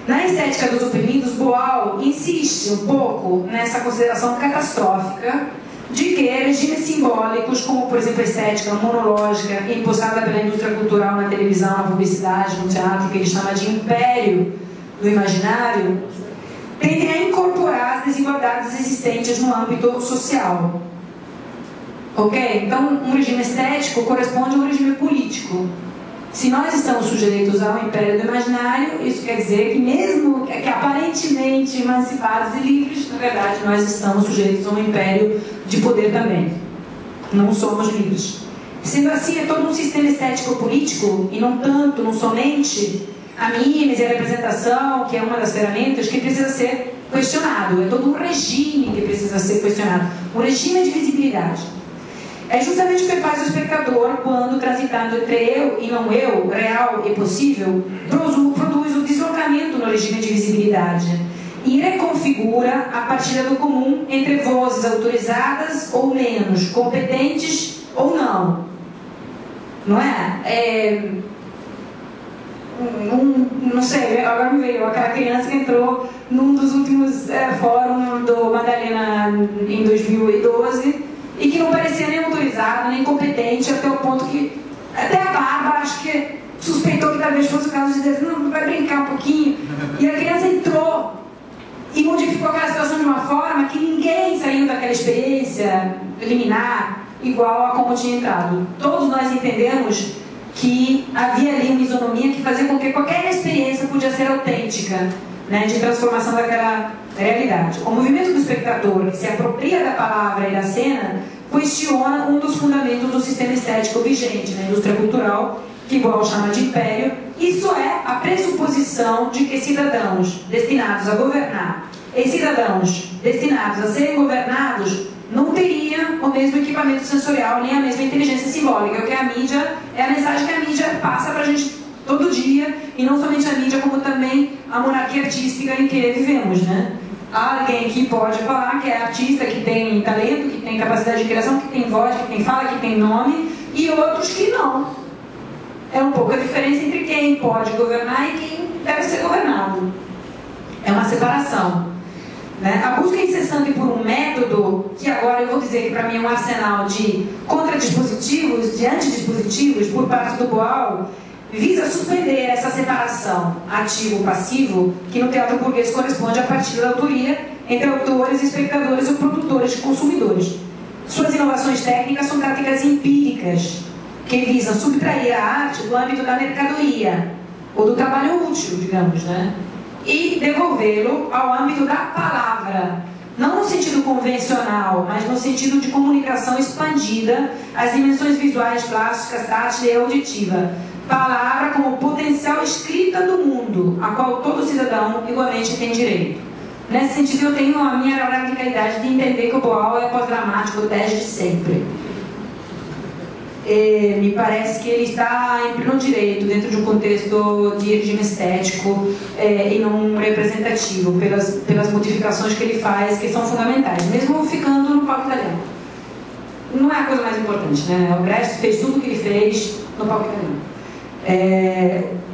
Na estética dos oprimidos, Boal insiste um pouco nessa consideração catastrófica de que regimes simbólicos, como, por exemplo, a estética monológica, impulsada pela indústria cultural na televisão, na publicidade, no teatro, que ele chama de império do imaginário, tendem a incorporar as desigualdades existentes no âmbito social. Ok? Então, um regime estético corresponde a um regime político. Se nós estamos sujeitos ao império do imaginário, isso quer dizer que mesmo que aparentemente emancipados e livres, na verdade nós estamos sujeitos a um império de poder também. Não somos livres. Sendo assim, é todo um sistema estético político, e não somente a mímesis e a representação, que é uma das ferramentas que precisa ser questionado. É todo um regime que precisa ser questionado. Um regime de visibilidade. É justamente o que faz o espectador quando, transitando entre eu e não eu, real e possível, produz o deslocamento no regime de visibilidade e reconfigura a partida do comum entre vozes autorizadas ou menos, competentes ou não. Não é? Não sei, agora me veio aquela criança que entrou num dos últimos fóruns do Madalena em 2012 e que não parecia nem autorizado, nem competente, até o ponto que até a Bárbara acho que suspeitou que talvez fosse o caso de dizer, não, vai brincar um pouquinho, e a criança entrou e modificou aquela situação de uma forma que ninguém saiu daquela experiência liminar igual a como tinha entrado. Todos nós entendemos que havia ali uma isonomia que fazia com que qualquer experiência podia ser autêntica, né, de transformação daquela realidade. O movimento do espectador, que se apropria da palavra e da cena, questiona um dos fundamentos do sistema estético vigente na indústria cultural, que Boal chama de império. Isso é a pressuposição de que cidadãos destinados a governar e cidadãos destinados a serem governados não teriam o mesmo equipamento sensorial nem a mesma inteligência simbólica, o que a mídia é a mensagem que a mídia passa para a gente todo dia, e não somente a mídia, como também a monarquia artística em que vivemos, né? Há alguém que pode falar que é artista, que tem talento, que tem capacidade de criação, que tem voz, que tem fala, que tem nome, e outros que não. É um pouco a diferença entre quem pode governar e quem deve ser governado. É uma separação. Né? A busca incessante por um método, que agora eu vou dizer que para mim é um arsenal de contradispositivos, de antidispositivos, por parte do Boal, visa suspender essa separação ativo-passivo, que no teatro burguês corresponde à partir da autoria entre autores, espectadores ou produtores e consumidores. Suas inovações técnicas são práticas empíricas, que visam subtrair a arte do âmbito da mercadoria, ou do trabalho útil, digamos, né? E devolvê-lo ao âmbito da palavra, não no sentido convencional, mas no sentido de comunicação expandida às dimensões visuais, plásticas, tátil e auditiva. Palavra como potencial escrita do mundo, a qual todo cidadão igualmente tem direito. Nesse sentido, eu tenho a minha radicalidade de entender que o Boal é pós-dramático desde sempre. Me parece que ele está em pleno direito dentro de um contexto de regime estético e não representativo, pelas modificações que ele faz, que são fundamentais, mesmo ficando no palco italiano. Não é a coisa mais importante, né? O Brecht fez tudo o que ele fez no palco italiano.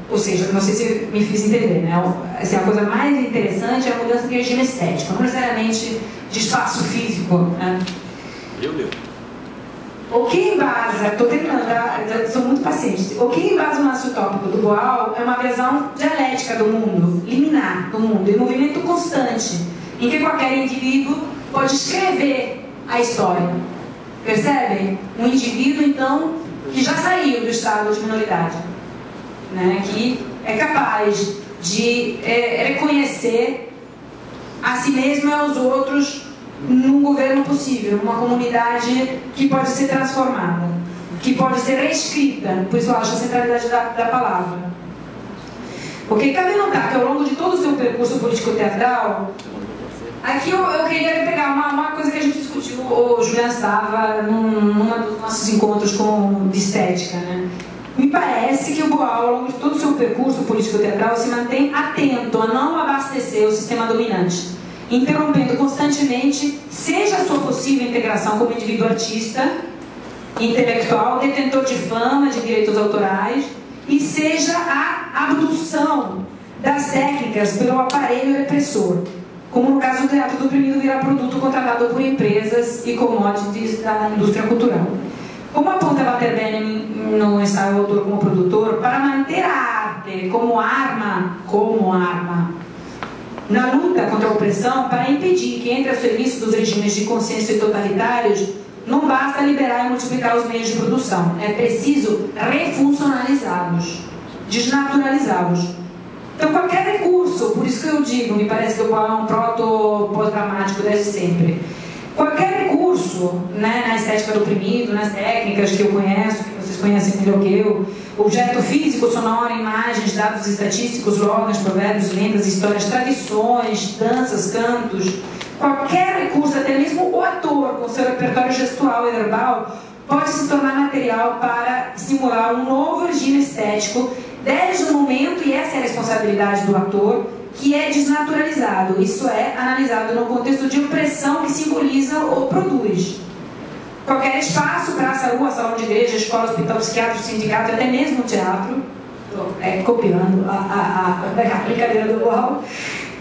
Ou seja, não sei se me fiz entender, né? Assim, a coisa mais interessante é a mudança de regime estético, não necessariamente de espaço físico, né? O que embasa, estou terminando, sou muito paciente, o que embasa o nosso tópico do Boal é uma visão dialética do mundo, liminar do mundo, em movimento constante, em que qualquer indivíduo pode escrever a história. Percebem? Um indivíduo, então, que já saiu do estado de minoridade, né? Que é capaz de reconhecer a si mesmo e aos outros num governo possível, numa comunidade que pode ser transformada, que pode ser reescrita, por isso eu acho a centralidade da palavra. Porque cabe notar que ao longo de todo o seu percurso político-teatral, aqui eu queria pegar uma coisa que a gente discutiu, o Julian estava num dos nossos encontros de estética, né? Me parece que o Boal, ao longo de todo o seu percurso político-teatral, se mantém atento a não abastecer o sistema dominante, interrompendo constantemente, seja a sua possível integração como indivíduo artista, intelectual, detentor de fama, de direitos autorais, e seja a abdução das técnicas pelo aparelho repressor, como no caso do teatro do oprimido virar produto contratado por empresas e commodities da indústria cultural. Como aponta Walter Benjamin no ensaio Autor como Produtor, para manter a arte como arma na luta contra a opressão, para impedir que entre a serviço dos regimes de consciência totalitários, não basta liberar e multiplicar os meios de produção, é preciso refuncionalizá-los, desnaturalizá-los. Então qualquer recurso, por isso que eu digo, me parece que o Boal é um proto-pós-dramático desde sempre. Qualquer recurso, né, na estética do oprimido, nas técnicas que eu conheço, que vocês conhecem melhor que eu, objeto físico, sonoro, imagens, dados estatísticos, slogans, provérbios, lendas, histórias, tradições, danças, cantos, qualquer recurso, até mesmo o ator, com seu repertório gestual e verbal, pode se tornar material para estimular um novo regime estético, desde o momento, e essa é a responsabilidade do ator, que é desnaturalizado, isso é, analisado no contexto de opressão que simboliza ou produz. Qualquer espaço, praça, rua, salão de igreja, escola, hospital, psiquiatra, sindicato, até mesmo teatro, copiando a brincadeira do Boal,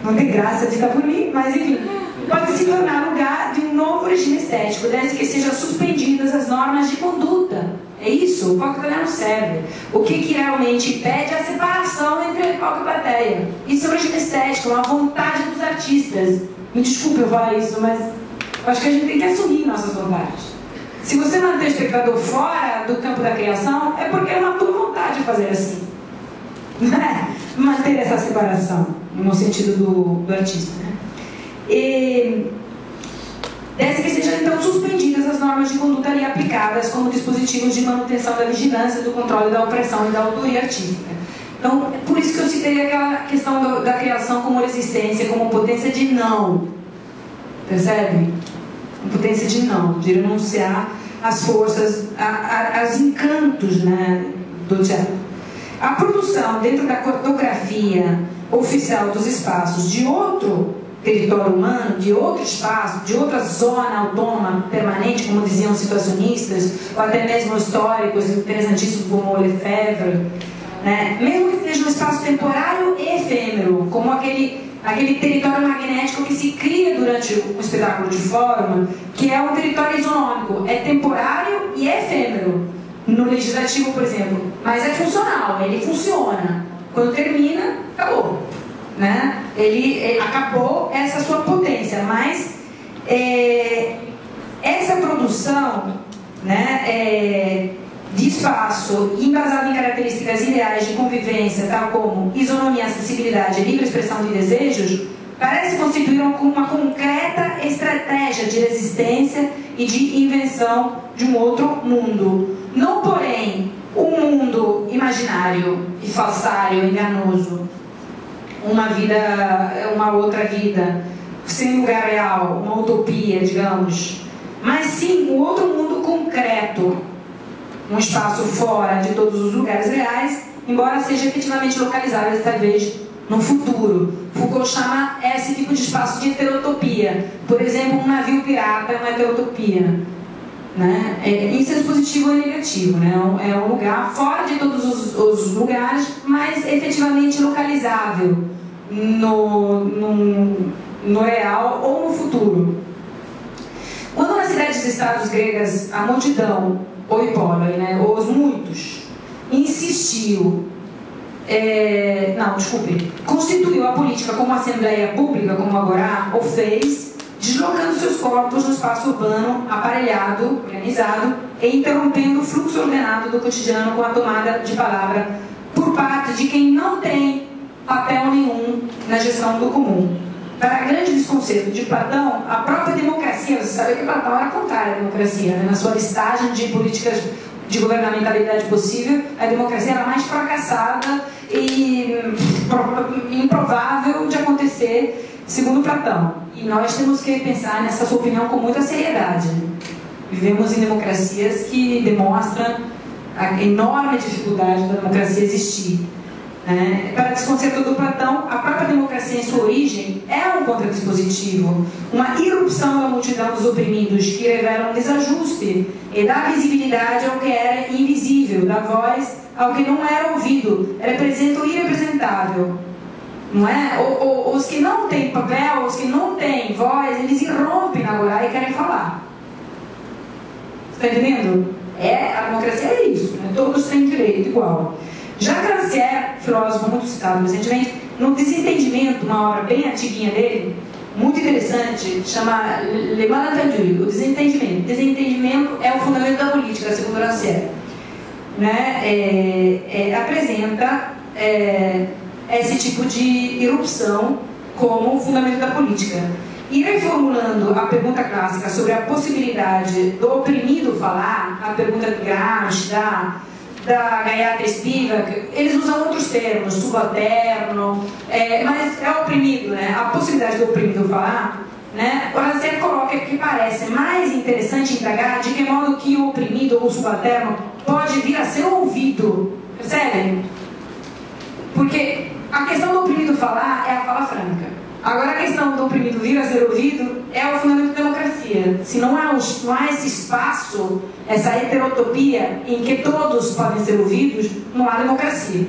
não tem graça de estar por mim, mas enfim, pode se tornar lugar de um novo regime estético, desde que sejam suspendidas as normas de conduta. É isso, o palco não serve. O que realmente impede é a separação entre palco e plateia. Isso é um regime estético, uma vontade dos artistas. Me desculpe eu falar isso, mas eu acho que a gente tem que assumir nossas vontades. Se você manter o espectador fora do campo da criação, é porque é uma tua vontade fazer assim. Não é? Manter essa separação, no sentido do artista. Né? Desde que sejam então suspendidas as normas de conduta ali aplicadas como dispositivos de manutenção da vigilância, do controle da opressão e da autoria artística. Então, é por isso que eu citei aquela questão da criação como resistência, como potência de não. Percebe? Potência de não, de renunciar às forças, aos encantos, né, do teatro. A produção dentro da cartografia oficial dos espaços de outro território humano, de outro espaço, de outra zona autônoma permanente, como diziam os situacionistas, ou até mesmo históricos interessantíssimos como o Lefebvre, né? Mesmo que seja um espaço temporário e efêmero, como aquele território magnético que se cria durante o espetáculo de forma, que é um território isonômico, é temporário e é efêmero. No legislativo, por exemplo, mas é funcional, ele funciona. Quando termina, acabou. Né? Ele acabou essa sua potência, mas essa produção, né, de espaço embasado em características ideais de convivência, tal como isonomia, acessibilidade e livre expressão de desejos, parece constituir uma concreta estratégia de resistência e de invenção de um outro mundo. Não, porém, um mundo imaginário e falsário, enganoso, uma outra vida, sem lugar real, uma utopia, digamos, mas sim um outro mundo concreto, um espaço fora de todos os lugares reais, embora seja efetivamente localizável, talvez, no futuro. Foucault chama esse tipo de espaço de heterotopia. Por exemplo, um navio pirata é uma heterotopia. Né? Isso é positivo ou negativo, né? É um lugar fora de todos os lugares, mas efetivamente localizável no real ou no futuro. Quando nas cidades-estados gregas a multidão, ou hipóbole, né? Ou os muitos, insistiu, constituiu a política como assembleia pública, como agora o fez, deslocando seus corpos no espaço urbano, aparelhado, organizado, e interrompendo o fluxo ordenado do cotidiano com a tomada de palavra por parte de quem não tem papel nenhum na gestão do comum. Para grande desconcerto de Platão, a própria democracia, você sabe que Platão era contrário à democracia, né? Na sua listagem de políticas de governamentalidade possível, a democracia era mais fracassada e improvável de acontecer, segundo Platão. E nós temos que pensar nessa sua opinião com muita seriedade. Vivemos em democracias que demonstram a enorme dificuldade da democracia existir. Para desconcerto do Platão, a própria democracia em sua origem é um contradispositivo, uma irrupção da multidão dos oprimidos que revela um desajuste e dá visibilidade ao que era invisível, dá voz ao que não era ouvido, representa o irrepresentável. Não é? Os que não têm papel, os que não têm voz, eles irrompem agora e querem falar. Está entendendo? A democracia é isso, né? Todos têm direito igual. Jacques Rancière, filósofo muito citado recentemente, no Desentendimento, uma obra bem antiguinha dele, muito interessante, chama Le Malentendu, o desentendimento. Desentendimento é o fundamento da política, segundo Rancière. Apresenta esse tipo de irrupção como fundamento da política. E reformulando a pergunta clássica sobre a possibilidade do oprimido falar, a pergunta de Gramsci, da Gayatri Spivak, eles usam outros termos, subalterno, mas é oprimido, né? A possibilidade do oprimido falar, né? O Rancière coloca que parece mais interessante indagar de que modo que o oprimido ou o subalterno pode vir a ser ouvido, percebem? Porque a questão do oprimido falar é a fala franca. Agora a questão do oprimido vir a ser ouvido é o fundamento da democracia. Se não há esse espaço, essa heterotopia em que todos podem ser ouvidos, não há democracia.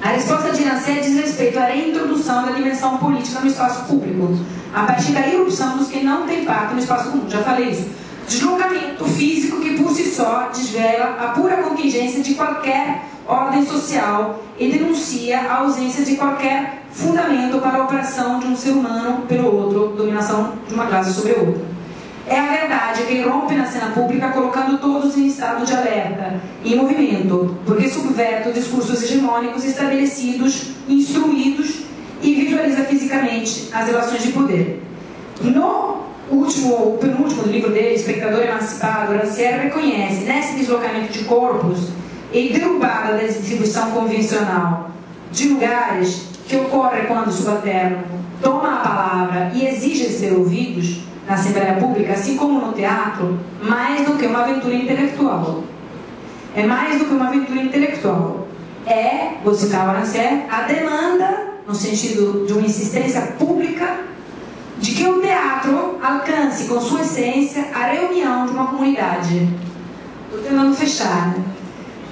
A resposta de Rancière diz respeito à reintrodução da dimensão política no espaço público, a partir da irrupção dos que não têm parte no espaço comum. Já falei isso. Deslocamento físico que por si só desvela a pura contingência de qualquer ordem social e denuncia a ausência de qualquer fundamento para a opressão de um ser humano pelo outro, dominação de uma classe sobre a outra. É a verdade que irrompe na cena pública colocando todos em estado de alerta e em movimento, porque subverte discursos hegemônicos estabelecidos, instruídos e visualiza fisicamente as relações de poder. No penúltimo livro dele, Espectador Emancipado, Rancière reconhece nesse deslocamento de corpos e derrubada da distribuição convencional de lugares que ocorre quando o subalterno toma a palavra e exige ser ouvidos na Assembleia Pública, assim como no teatro, mais do que uma aventura intelectual. É mais do que uma aventura intelectual. Vou citar o Rancière, a demanda, no sentido de uma insistência pública, de que o teatro alcance com sua essência a reunião de uma comunidade. Estou tentando fechar, né?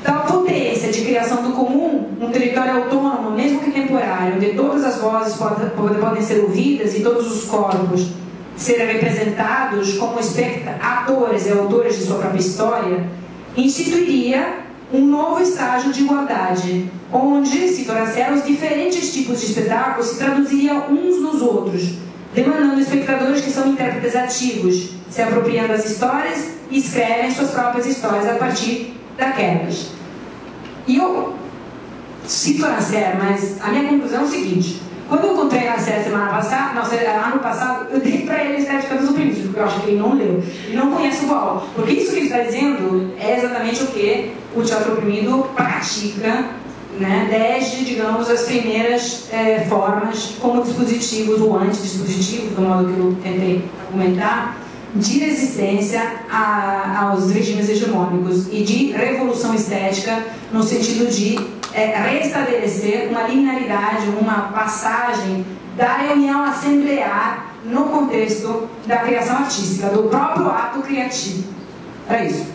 Tal potência de criação do comum, um território autônomo, mesmo que temporário, onde todas as vozes podem ser ouvidas e todos os corpos serem representados como atores e autores de sua própria história, instituiria um novo estágio de igualdade, onde, cito Rancière, os diferentes tipos de espetáculos se traduziriam uns nos outros, demandando espectadores que são intérpretes ativos, se apropriando das histórias e escrevem suas próprias histórias a partir daquelas. E eu cito Rancière, mas a minha conclusão é o seguinte: quando eu encontrei Rancière ano passado, eu dei para ele a Estética dos Oprimidos, porque eu acho que ele não leu, ele não conhece o Boal, porque isso que ele está dizendo é exatamente o que o teatro oprimido pratica, né, desde, digamos, as primeiras formas como dispositivos ou antidispositivos, do modo que eu tentei argumentar, de resistência aos regimes hegemônicos e de revolução estética no sentido de restabelecer uma linearidade, uma passagem da reunião assemblear no contexto da criação artística, do próprio ato criativo. Era isso.